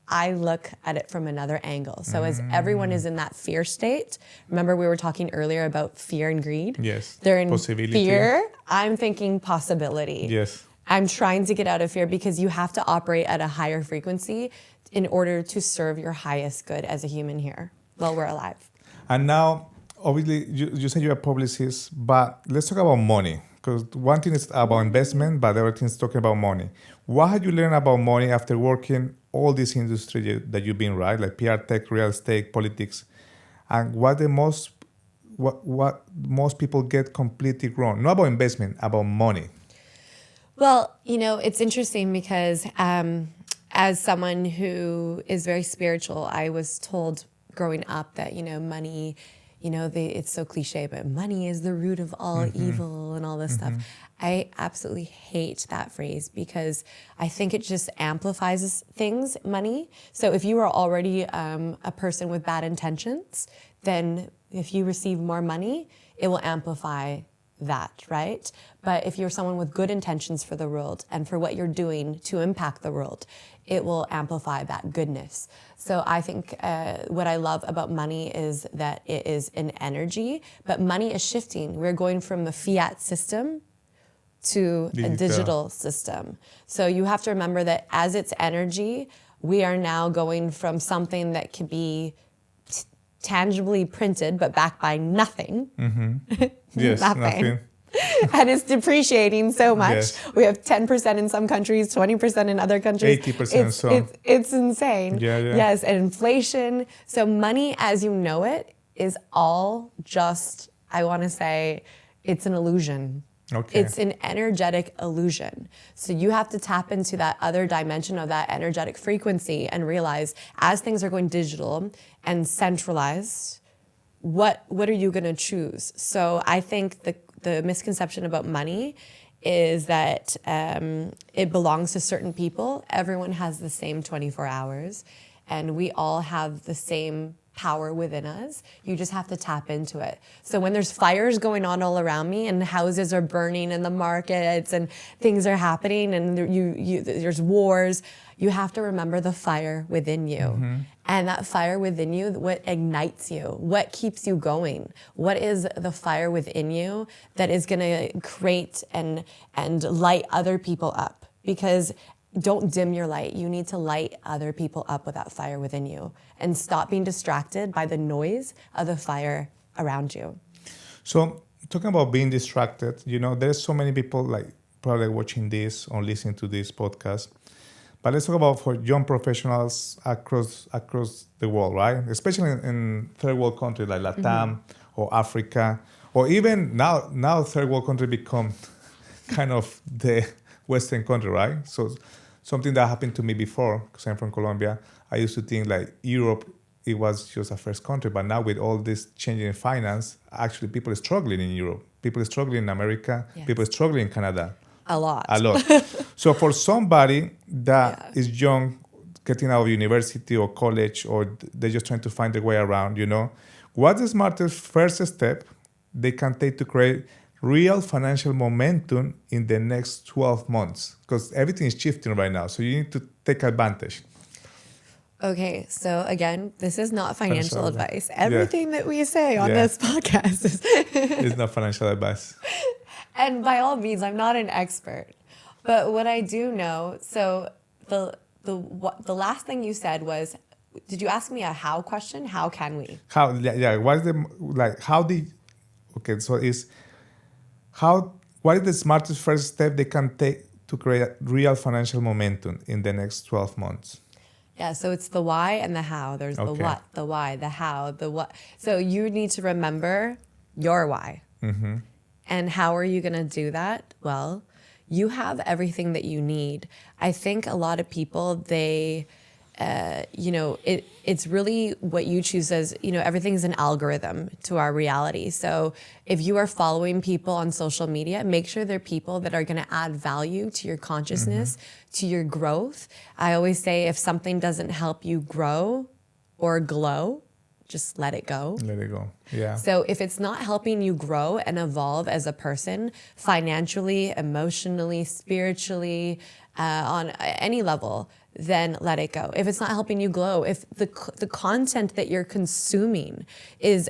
Speaker 1: I look at it from another angle. So as everyone is in that fear state, remember we were talking earlier about fear and greed?
Speaker 3: Yes.
Speaker 1: They're in
Speaker 3: Possibility.
Speaker 1: fear. I'm thinking possibility.
Speaker 3: Yes.
Speaker 1: I'm trying to get out of fear because you have to operate at a higher frequency in order to serve your highest good as a human here while we're alive.
Speaker 3: And now, obviously, you say you're a publicist, but let's talk about money. Because one thing is about investment, but the other thing is talking about money. What have you learned about money after working all this industry that you've been, right? Like PR, tech, real estate, politics. And what most people get completely wrong? Not about investment, about money.
Speaker 1: Well, it's interesting because as someone who is very spiritual, I was told growing up that, money, it's so cliche, but money is the root of all evil and all this stuff. I absolutely hate that phrase because I think it just amplifies things, money. So if you are already a person with bad intentions, then if you receive more money, it will amplify that, right? But if you're someone with good intentions for the world and for what you're doing to impact the world, it will amplify that goodness. So I think what I love about money is that it is an energy, but money is shifting. We're going from the fiat system to a digital system. So you have to remember that as it's energy, we are now going from something that can be tangibly printed but backed by nothing.
Speaker 3: Yes, nothing.
Speaker 1: And it's depreciating so much.
Speaker 3: Yes.
Speaker 1: We have 10% in some countries, 20% in other countries.
Speaker 3: 80%.
Speaker 1: It's insane.
Speaker 3: Yeah.
Speaker 1: Yes, and inflation. So money as you know it is all just, I want to say, it's an illusion.
Speaker 3: Okay.
Speaker 1: It's an energetic illusion. So you have to tap into that other dimension of that energetic frequency and realize as things are going digital and centralized, what are you going to choose? So I think the misconception about money is that it belongs to certain people. Everyone has the same 24 hours, and we all have the same power within us. You just have to tap into it. So when there's fires going on all around me and houses are burning in the markets and things are happening and there's wars, you have to remember the fire within you. And that fire within you, what ignites you, what keeps you going, what is the fire within you that is going to create and light other people up? Because don't dim your light. You need to light other people up with that fire within you and stop being distracted by the noise of the fire around you.
Speaker 3: So talking about being distracted, there's so many people probably watching this or listening to this podcast. But let's talk about for young professionals across the world, right? Especially in third world countries like Latam or Africa, or even now third world countries become kind of the Western country, right? So something that happened to me before, because I'm from Colombia, I used to think Europe, it was just a first country, but now with all this changing in finance, actually people are struggling in Europe, people are struggling in America, people are struggling in Canada.
Speaker 1: A lot.
Speaker 3: So for somebody that is young, getting out of university or college, or they're just trying to find their way around, what's the smartest first step they can take to create real financial momentum in the next 12 months? Because everything is shifting right now, so you need to take advantage.
Speaker 1: Okay, so again, this is not financial advice. Everything that we say on this podcast is
Speaker 3: it's not financial advice.
Speaker 1: And by all means, I'm not an expert. But what I do know, so the last thing you said was, did you ask me a how question? How can we?
Speaker 3: How? Yeah. What is what is the smartest first step they can take to create real financial momentum in the next 12 months?
Speaker 1: Yeah, so it's the why and the how. There's the what, the why, the how, the what. So you need to remember your why. And how are you going to do that? Well, you have everything that you need. I think a lot of people, they it's really what you choose as, everything's an algorithm to our reality. So if you are following people on social media, make sure they're people that are going to add value to your consciousness, to your growth. I always say if something doesn't help you grow or glow, just let it go.
Speaker 3: Let it go. Yeah.
Speaker 1: So if it's not helping you grow and evolve as a person, financially, emotionally, spiritually, on any level, then let it go. If it's not helping you glow, if the content that you're consuming is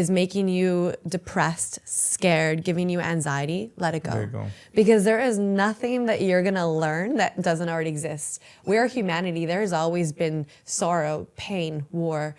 Speaker 1: making you depressed, scared, giving you anxiety, let it go.
Speaker 3: Let it go.
Speaker 1: Because there is nothing that you're gonna learn that doesn't already exist. We're humanity. There has always been sorrow, pain, war,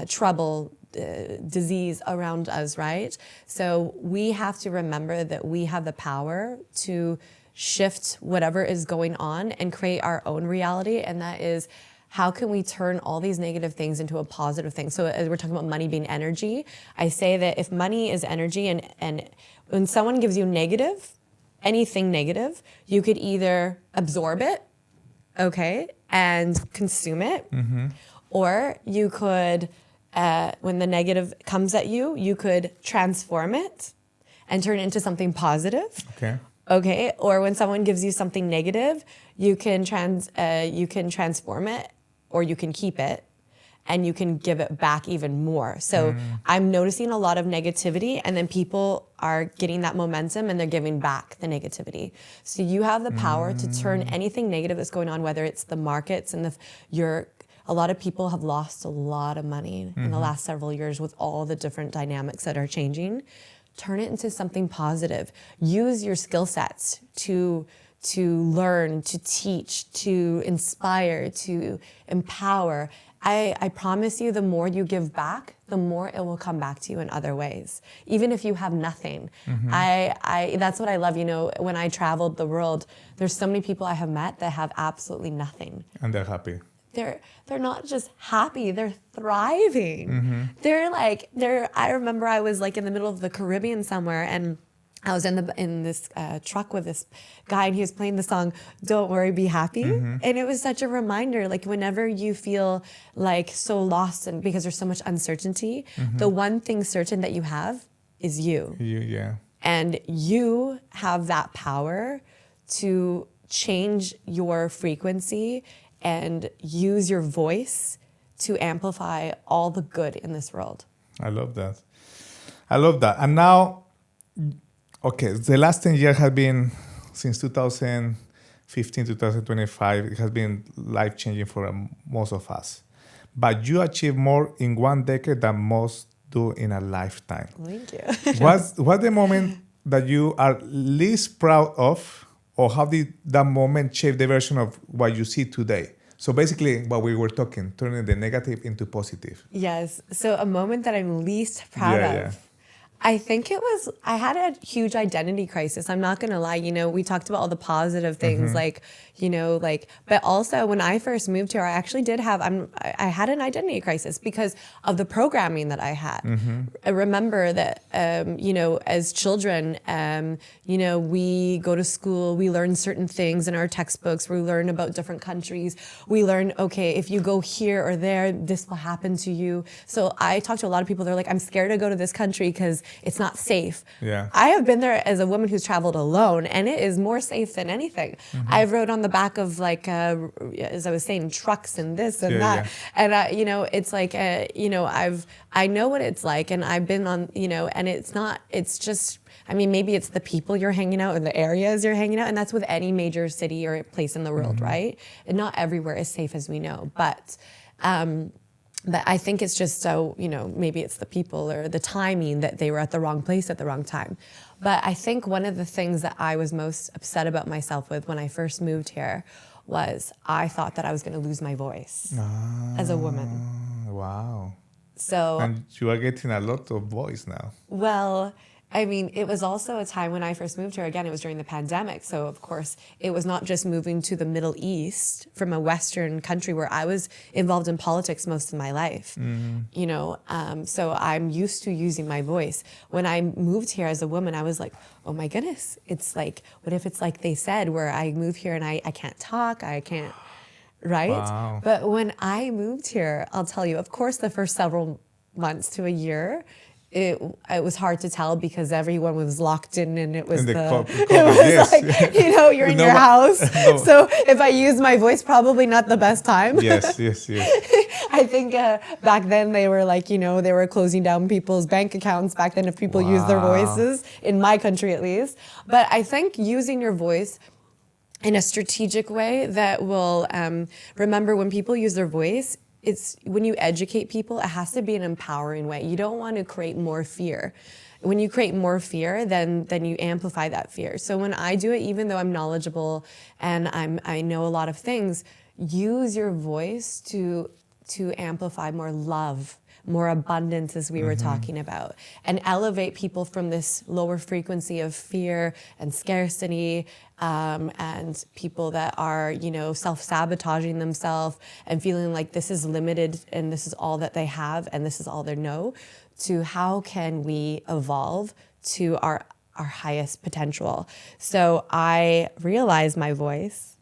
Speaker 1: trouble, disease around us, right? So we have to remember that we have the power to shift whatever is going on and create our own reality. And that is, how can we turn all these negative things into a positive thing? So as we're talking about money being energy, I say that if money is energy and when someone gives you negative, anything negative, you could either absorb it, okay, and consume it, or you could, when the negative comes at you, you could transform it and turn it into something positive. Okay. Or when someone gives you something negative, you can transform it, or you can keep it, and you can give it back even more. So I'm noticing a lot of negativity, and then people are getting that momentum and they're giving back the negativity. So you have the power to turn anything negative that's going on, whether it's the markets and a lot of people have lost a lot of money in the last several years with all the different dynamics that are changing. Turn it into something positive. Use your skill sets to learn, to teach, to inspire, to empower. I promise you, the more you give back, the more it will come back to you in other ways, even if you have nothing. That's what I love. When I traveled the world, there's so many people I have met that have absolutely nothing.
Speaker 3: And they're happy.
Speaker 1: They're not just happy, they're thriving. I remember I was like in the middle of the Caribbean somewhere, and I was in this truck with this guy, and he was playing the song "Don't Worry, Be Happy," and it was such a reminder. Like whenever you feel like so lost, and because there's so much uncertainty, the one thing certain that you have is you. And you have that power to change your frequency and use your voice to amplify all the good in this world.
Speaker 3: I love that. And now, okay, the last 10 years have been, since 2015, 2025, it has been life-changing for most of us. But you achieved more in one decade than most do in a lifetime.
Speaker 1: Thank you.
Speaker 3: What's the moment that you are least proud of, or how did that moment shape the version of what you see today? So basically what we were talking, turning the negative into positive.
Speaker 1: Yes. So a moment that I'm least proud of. I think I had a huge identity crisis. I'm not going to lie. We talked about all the positive things, but also when I first moved here, I actually I had an identity crisis because of the programming that I had. I remember that, as children, we go to school, we learn certain things in our textbooks, we learn about different countries. We learn, okay, if you go here or there, this will happen to you. So I talk to a lot of people, they're like, I'm scared to go to this country because it's not safe. I have been there as a woman who's traveled alone, and it is more safe than anything. I've rode on the back of as I was saying, trucks and this and that. And it's like, I know what it's like, and I've been on, and it's just, maybe it's the people you're hanging out or the areas you're hanging out, and that's with any major city or place in the world, right? And not everywhere is safe, as we know, but I think it's just so, maybe it's the people or the timing that they were at the wrong place at the wrong time. But I think one of the things that I was most upset about myself with when I first moved here was I thought that I was going to lose my voice as a woman.
Speaker 3: Wow.
Speaker 1: So,
Speaker 3: and you are getting a lot of voice now.
Speaker 1: Well, it was also a time when I first moved here. Again, it was during the pandemic. So, of course, it was not just moving to the Middle East from a Western country where I was involved in politics most of my life. So I'm used to using my voice. When I moved here as a woman, I was like, oh my goodness, it's like, what if it's like they said, where I move here and I can't talk, I can't, right?
Speaker 3: Wow.
Speaker 1: But when I moved here, I'll tell you, of course, the first several months to a year, it was hard to tell because everyone was locked in and it was
Speaker 3: In the
Speaker 1: it
Speaker 3: COVID,
Speaker 1: was
Speaker 3: yes.
Speaker 1: like, you know, you're in
Speaker 3: No,
Speaker 1: your house.
Speaker 3: no.
Speaker 1: So if I use my voice, probably not the best time.
Speaker 3: Yes, yes, yes.
Speaker 1: I think back then they were like, you know, they were closing down people's bank accounts back then if people use their
Speaker 3: Wow.
Speaker 1: voices, in my country at least. But I think using your voice in a strategic way that will remember when people use their voice, it's when you educate people, it has to be an empowering way. You don't want to create more fear. When you create more fear, then you amplify that fear. So when I do it, even though I'm knowledgeable and I know a lot of things, use your voice to amplify more love, more abundance, as we were talking about, and elevate people from this lower frequency of fear and scarcity, and people that are, you know, self-sabotaging themselves and feeling like this is limited and this is all that they have and this is all they know, to how can we evolve to our highest potential. So I realized my voice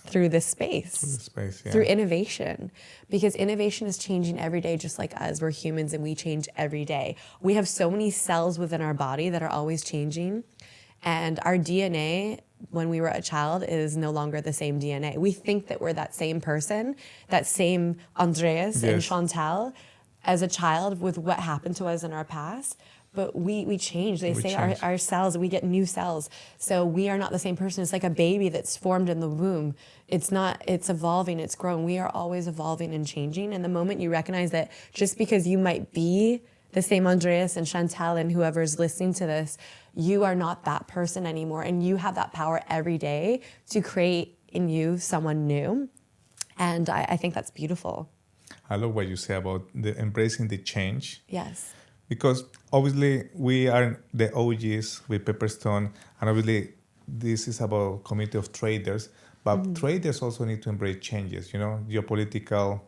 Speaker 1: through this space,
Speaker 3: Yeah.
Speaker 1: through innovation, because innovation is changing every day, just like us. We're humans and we change every day. We have so many cells within our body that are always changing, and our DNA, when we were a child, is no longer the same DNA. We think that we're that same person, that same Andreas and
Speaker 3: Yes.
Speaker 1: Chantel as a child with what happened to us in our past. But we change. They
Speaker 3: We
Speaker 1: say
Speaker 3: change.
Speaker 1: our cells, we get new cells. So we are not the same person. It's like a baby that's formed in the womb. It's evolving, it's growing. We are always evolving and changing. And the moment you recognize that just because you might be the same Andreas and Chantel and whoever's listening to this, you are not that person anymore. And you have that power every day to create in you someone new. And I think that's beautiful.
Speaker 3: I love what you say about the embracing the change.
Speaker 1: Yes.
Speaker 3: Because obviously we are the OGs with Pepperstone, and obviously this is about community of traders, but traders also need to embrace changes, you know, geopolitical,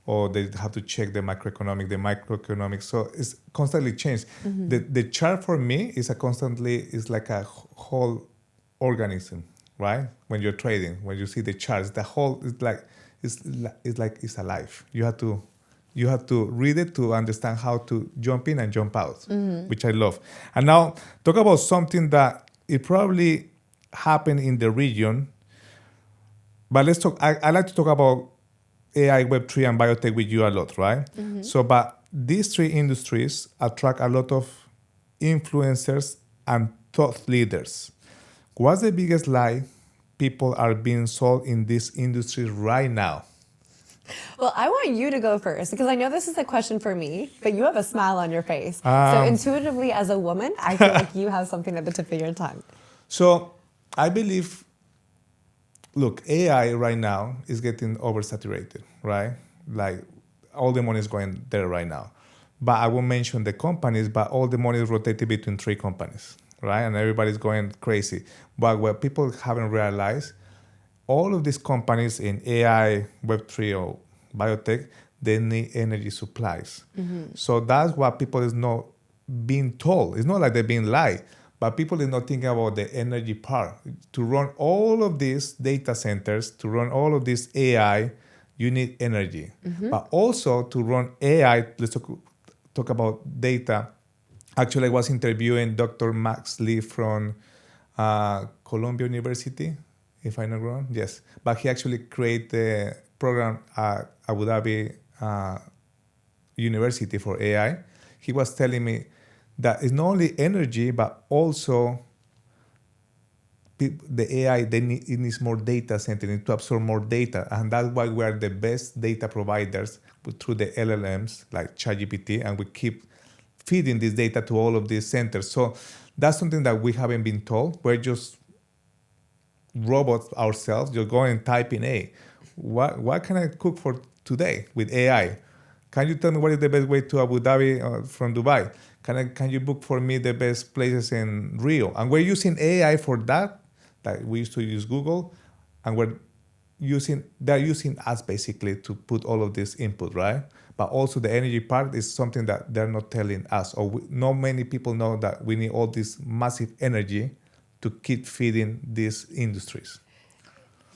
Speaker 3: or they have to check the microeconomic. So it's constantly changed. The chart for me is is like a whole organism, right? When you're trading, when you see the charts, the whole it's alive. You have to read it to understand how to jump in and jump out, which I love. And now talk about something that it probably happened in the region, but let's talk. I like to talk about AI, Web3, and biotech with you a lot, right? So, but these three industries attract a lot of influencers and thought leaders. What's the biggest lie people are being sold in these industries right now?
Speaker 1: Well, I want you to go first because I know this is a question for me, but you have a smile on your face. So intuitively, as a woman, I feel like you have something at the tip of your tongue.
Speaker 3: So I believe, look, AI right now is getting oversaturated, right? Like all the money is going there right now. But I won't mention the companies, but all the money is rotated between three companies, right? And everybody's going crazy. But what people haven't realized, all of these companies in AI, Web3, or biotech, they need energy supplies. So that's what people is not being told. It's not like they're being lied, but people are not thinking about the energy part. To run all of these data centers, to run all of this AI, you need energy. But also to run AI, let's talk about data. Actually, I was interviewing Dr. Max Lee from Columbia University, if I'm not wrong. Yes. But he actually created the program at Abu Dhabi University for AI. He was telling me that it's not only energy, but also the AI, it needs more data center, it needs to absorb more data. And that's why we are the best data providers through the LLMs like ChatGPT, and we keep feeding this data to all of these centers. So that's something that we haven't been told. We're just robots ourselves. You're going and type in, hey, what can I cook for today with AI? Can you tell me what is the best way to Abu Dhabi from Dubai? Can you book for me the best places in Rio? And we're using AI for that. Like we used to use Google, and they're using us basically to put all of this input, right? But also the energy part is something that they're not telling us, or not many people know that we need all this massive energy to keep feeding these industries.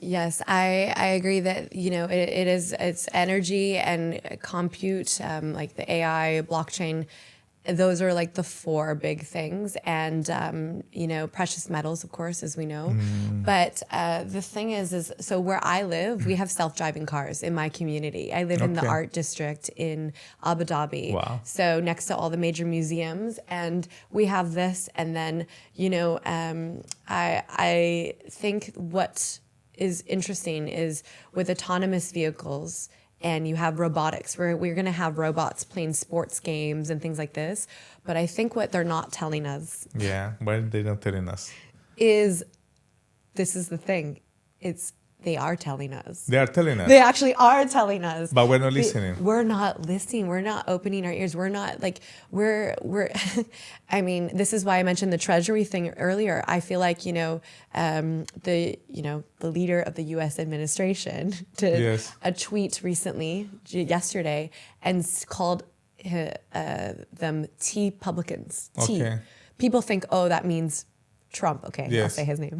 Speaker 1: Yes, I agree that, it's energy and compute, like the AI, blockchain. Those are like the four big things. And, precious metals, of course, as we know. But the thing is so where I live, we have self-driving cars in my community. I live in the
Speaker 3: Okay.
Speaker 1: art district in Abu Dhabi.
Speaker 3: Wow.
Speaker 1: So next to all the major museums. And we have this. And then, I think what is interesting is with autonomous vehicles and you have robotics where we're going to have robots playing sports games and things like this. But I think what they're not telling us
Speaker 3: Yeah, why they not telling us?
Speaker 1: is this is the thing. They are telling us.
Speaker 3: They are telling us,
Speaker 1: They actually are telling us.
Speaker 3: but we're not listening.
Speaker 1: We're not listening. We're not opening our ears. We're not like we're I mean, this is why I mentioned the treasury thing earlier. I feel like, the leader of the US administration did
Speaker 3: Yes.
Speaker 1: a tweet recently, yesterday, and called them tea publicans. Tea.
Speaker 3: Okay.
Speaker 1: People think, oh, that means Trump. Okay, I'll
Speaker 3: Yes.
Speaker 1: say his name.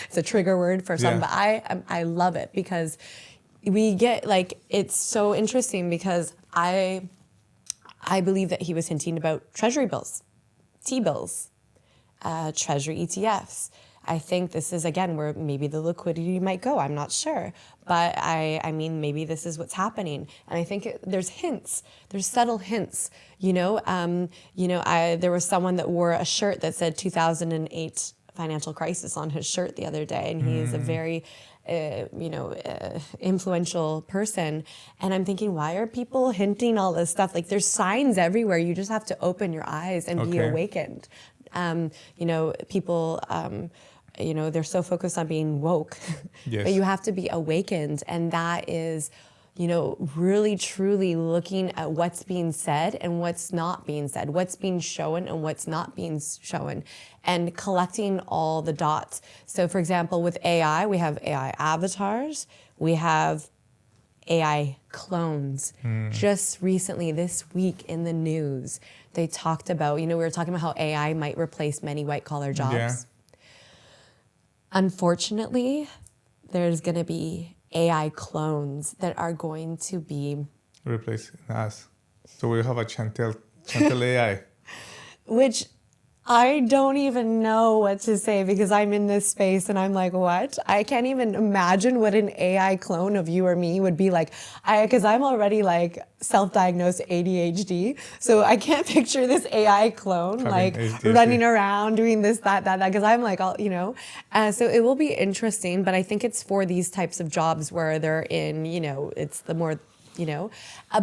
Speaker 1: It's a trigger word for some,
Speaker 3: Yeah.
Speaker 1: but I love it because we get it's so interesting because I believe that he was hinting about treasury bills, T-bills, treasury ETFs. I think this is, again, where maybe the liquidity might go. I'm not sure. But I mean, maybe this is what's happening. And I think there's hints. There's subtle hints. There was someone that wore a shirt that said 2008 financial crisis on his shirt the other day. And he is a very, influential person. And I'm thinking, why are people hinting all this stuff? Like, there's signs everywhere. You just have to open your eyes and be
Speaker 3: Okay.
Speaker 1: awakened. People, they're so focused on being woke,
Speaker 3: Yes.
Speaker 1: but you have to be awakened. And that is, really truly looking at what's being said and what's not being said, what's being shown and what's not being shown, and collecting all the dots. So for example, with AI, we have AI avatars, we have AI clones. Just recently, this week in the news, they talked about, we were talking about how AI might replace many white-collar jobs.
Speaker 3: Yeah.
Speaker 1: Unfortunately, there's going to be AI clones that are going to be,
Speaker 3: Replacing us. So we have a Chantel AI.
Speaker 1: which I don't even know what to say because I'm in this space and I'm like, what? I can't even imagine what an AI clone of you or me would be like. Because I'm already like self-diagnosed ADHD. So I can't picture this AI clone
Speaker 3: Having
Speaker 1: like
Speaker 3: ADHD.
Speaker 1: running around doing this, that, because I'm like, so it will be interesting. But I think it's for these types of jobs where they're in, it's the more,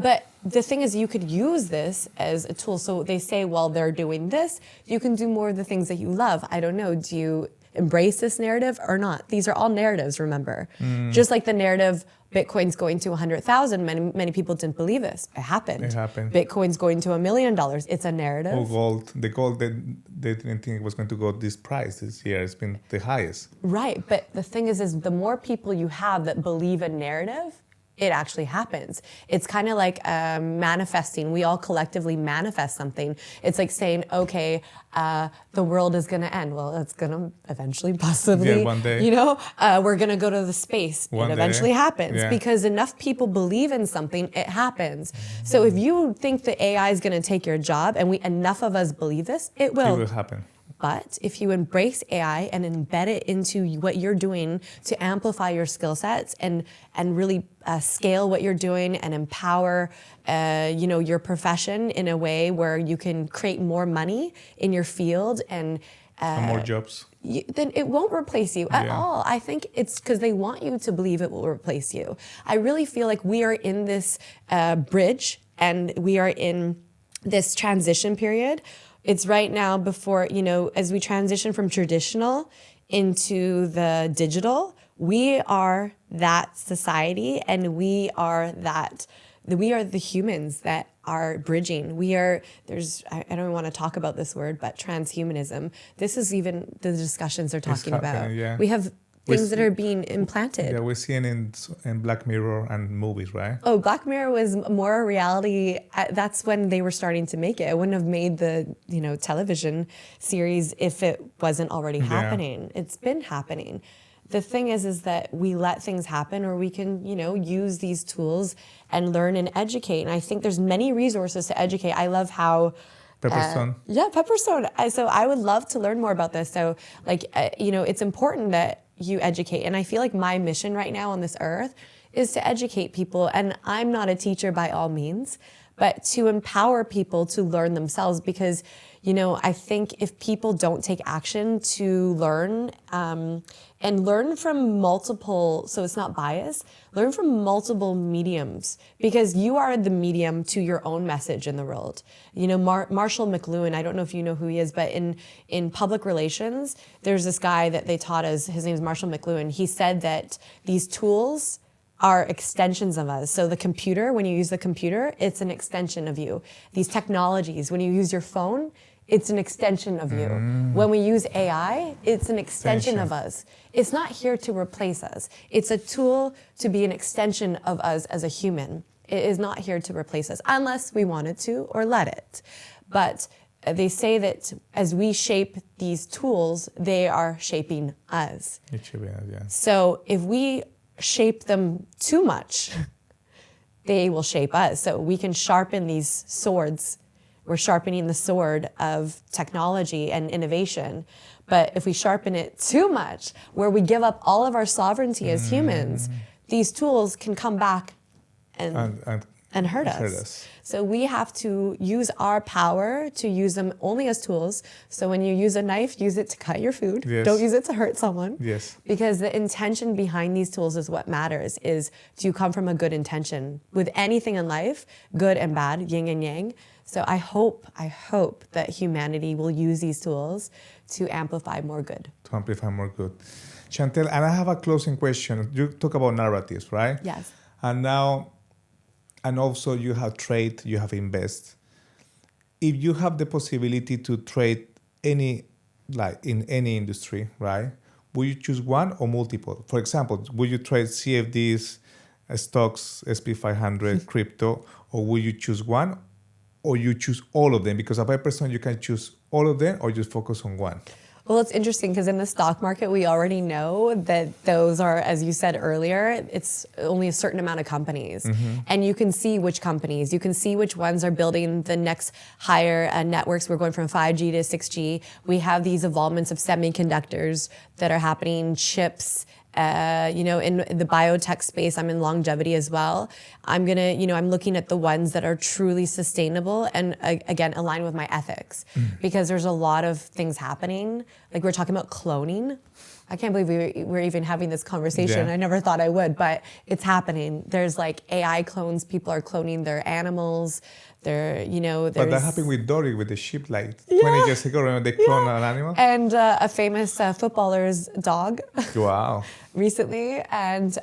Speaker 1: but the thing is you could use this as a tool. So they say, well, they're doing this. You can do more of the things that you love. I don't know. Do you embrace this narrative or not? These are all narratives, remember. Just like the narrative, Bitcoin's going to 100,000. Many people didn't believe this. It happened.
Speaker 3: It happened.
Speaker 1: Bitcoin's going to $1 million. It's a narrative.
Speaker 3: Or gold. The gold, they didn't think it was going to go this price this year. It's been the highest.
Speaker 1: Right. But the thing is the more people you have that believe a narrative, it actually happens. It's kind of like manifesting. We all collectively manifest something. It's like saying, okay, the world is going to end. Well, it's going to eventually possibly,
Speaker 3: Yeah, one day.
Speaker 1: we're going to go to the space.
Speaker 3: One
Speaker 1: it
Speaker 3: day.
Speaker 1: eventually happens
Speaker 3: Yeah.
Speaker 1: because enough people believe in something, it happens. So if you think the AI is going to take your job and enough of us believe this, it
Speaker 3: It will happen.
Speaker 1: But if you embrace AI and embed it into what you're doing to amplify your skill sets and really scale what you're doing and empower, your profession in a way where you can create more money in your field and
Speaker 3: more jobs.
Speaker 1: then it won't replace you at
Speaker 3: Yeah.
Speaker 1: all. I think it's because they want you to believe it will replace you. I really feel like we are in this bridge and we are in this transition period. It's right now before, as we transition from traditional into the digital, we are that society and we are the humans that are bridging. I don't want to talk about this word, but transhumanism. This is even the discussions they're talking about.
Speaker 3: happening, yeah.
Speaker 1: We have things that are being implanted.
Speaker 3: Yeah, we're seeing in Black Mirror and movies, right?
Speaker 1: Oh, Black Mirror was more a reality. That's when they were starting to make it. It wouldn't have made the television series if it wasn't already happening. It's been happening. the thing is that we let things happen, or we can, use these tools and learn and educate. And I think there's many resources to educate. I love how
Speaker 3: Pepperstone.
Speaker 1: Pepperstone. So I would love to learn more about this. So it's important that you educate. And I feel like my mission right now on this earth is to educate people. And I'm not a teacher by all means, but to empower people to learn themselves, because, I think if people don't take action to learn and learn from multiple, so it's not bias, learn from multiple mediums, because you are the medium to your own message in the world. Marshall McLuhan, I don't know if you know who he is, but in public relations, there's this guy that they taught us, his name is Marshall McLuhan. He said that these tools are extensions of us. So the computer, when you use the computer, it's an extension of you. These technologies, when you use your phone, it's an extension of you. When we use AI, it's an extension of us. It's not here to replace us. It's a tool to be an extension of us as a human. It is not here to replace us, unless we wanted to or let it. But they say that as we shape these tools, they are shaping us.
Speaker 3: It should be, yeah.
Speaker 1: So if we shape them too much, they will shape us. So we can sharpen these swords. We're sharpening the sword of technology and innovation. But if we sharpen it too much, where we give up all of our sovereignty as humans, these tools can come back and hurt us. So we have to use our power to use them only as tools. So when you use a knife, use it to cut your food.
Speaker 3: Yes.
Speaker 1: Don't use it to hurt someone.
Speaker 3: Yes.
Speaker 1: Because the intention behind these tools is what matters, is do you come from a good intention? With anything in life, good and bad, yin and yang. So I hope that humanity will use these tools to amplify more good.
Speaker 3: To amplify more good. Chantel, and I have a closing question. You talk about narratives, right?
Speaker 1: Yes.
Speaker 3: And also you have trade, you have invest. If you have the possibility to trade in any industry, right? Will you choose one or multiple? For example, will you trade CFDs, stocks, SP500, crypto, or will you choose one, or you choose all of them? Because a Pepperstone, you can choose all of them or just focus on one.
Speaker 1: Well, it's interesting because in the stock market, we already know that those are, as you said earlier, it's only a certain amount of companies. And you can see which companies, you can see which ones are building the next higher networks. We're going from 5G to 6G. We have these evolvements of semiconductors that are happening, chips. In the biotech space, I'm in longevity as well. I'm looking at the ones that are truly sustainable and again, align with my ethics, because there's a lot of things happening. Like we're talking about cloning. I can't believe we're even having this conversation.
Speaker 3: Yeah.
Speaker 1: I never thought I would, but it's happening. There's like AI clones. People are cloning their animals. But
Speaker 3: that happened with Dory, with the sheep, 20 years ago. Remember they cloned an animal?
Speaker 1: And a famous footballer's dog.
Speaker 3: Wow.
Speaker 1: Recently. And,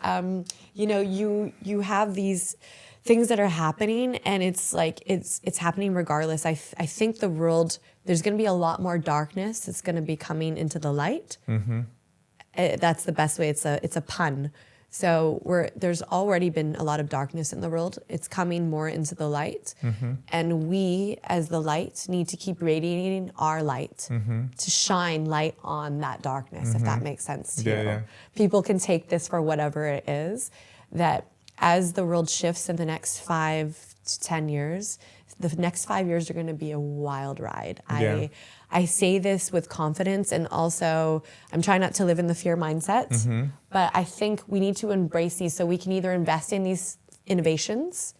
Speaker 1: you have these things that are happening, and it's like, it's happening regardless. I think the world, there's going to be a lot more darkness. It's going to be coming into the light. That's the best way. It's a pun. So there's already been a lot of darkness in the world. It's coming more into the light. And we, as the light, need to keep radiating our light to shine light on that darkness, if that makes sense to you.
Speaker 3: Yeah.
Speaker 1: People can take this for whatever it is, that as the world shifts in the next 5 to 10 years, the next 5 years are going to be a wild ride.
Speaker 3: Yeah.
Speaker 1: I say this with confidence, and also I'm trying not to live in the fear mindset, but I think we need to embrace these so we can either invest in these innovations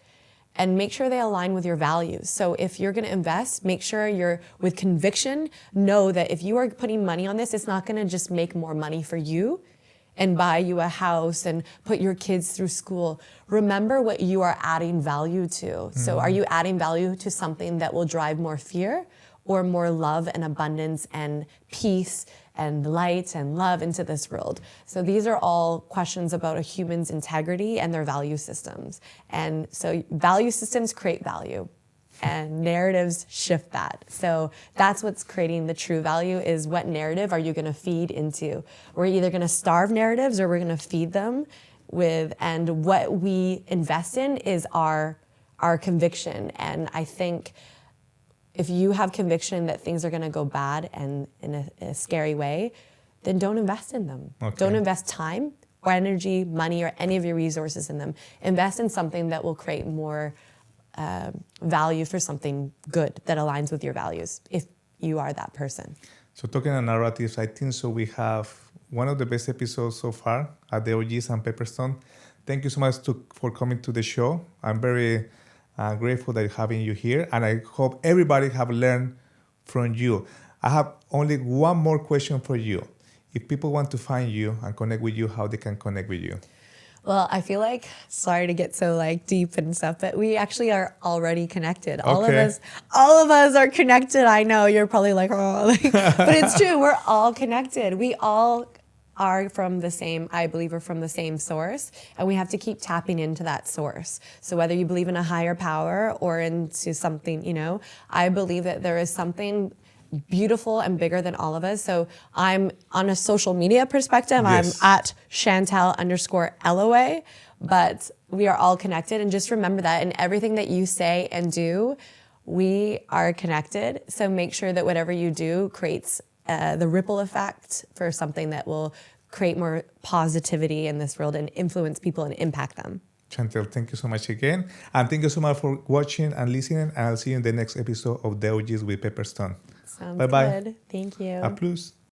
Speaker 1: and make sure they align with your values. So if you're going to invest, make sure you're with conviction. Know that if you are putting money on this, it's not going to just make more money for you and buy you a house and put your kids through school. Remember what you are adding value to. So are you adding value to something that will drive more fear, or more love and abundance and peace and light and love into this world? So these are all questions about a human's integrity and their value systems. And so value systems create value, and narratives shift that. So that's what's creating the true value, is what narrative are you gonna feed into? We're either gonna starve narratives or we're gonna feed them with, and what we invest in is our conviction. And I think if you have conviction that things are going to go bad and in a scary way, then don't invest in them.
Speaker 3: Okay.
Speaker 1: Don't invest time or energy, money, or any of your resources in them. Invest in something that will create more value for something good that aligns with your values if you are that person.
Speaker 3: So talking of narratives, I think so we have one of the best episodes so far at the OGs and Pepperstone. Thank you so much for coming to the show. I'm very grateful that having you here, and I hope everybody have learned from you. I have only one more question for you. If people want to find you and connect with you, how they can connect with you?
Speaker 1: Well, I feel like, sorry to get so like deep and stuff, but we actually are already connected. All of us are connected. I know you're probably like, oh, but it's true. We're all connected. We all are from the same, I believe, are from the same source, and we have to keep tapping into that source. So whether you believe in a higher power or into something, I believe that there is something beautiful and bigger than all of us. So I'm on a social media perspective,
Speaker 3: Yes.
Speaker 1: I'm at Chantel_Elloway, but we are all connected. And just remember that in everything that you say and do, we are connected. So make sure that whatever you do creates the ripple effect for something that will create more positivity in this world and influence people and impact them.
Speaker 3: Chantel, thank you so much again. And thank you so much for watching and listening. And I'll see you in the next episode of The OGs with Pepperstone.
Speaker 1: Sounds
Speaker 3: Bye-bye.
Speaker 1: good. Thank you.
Speaker 3: A plus.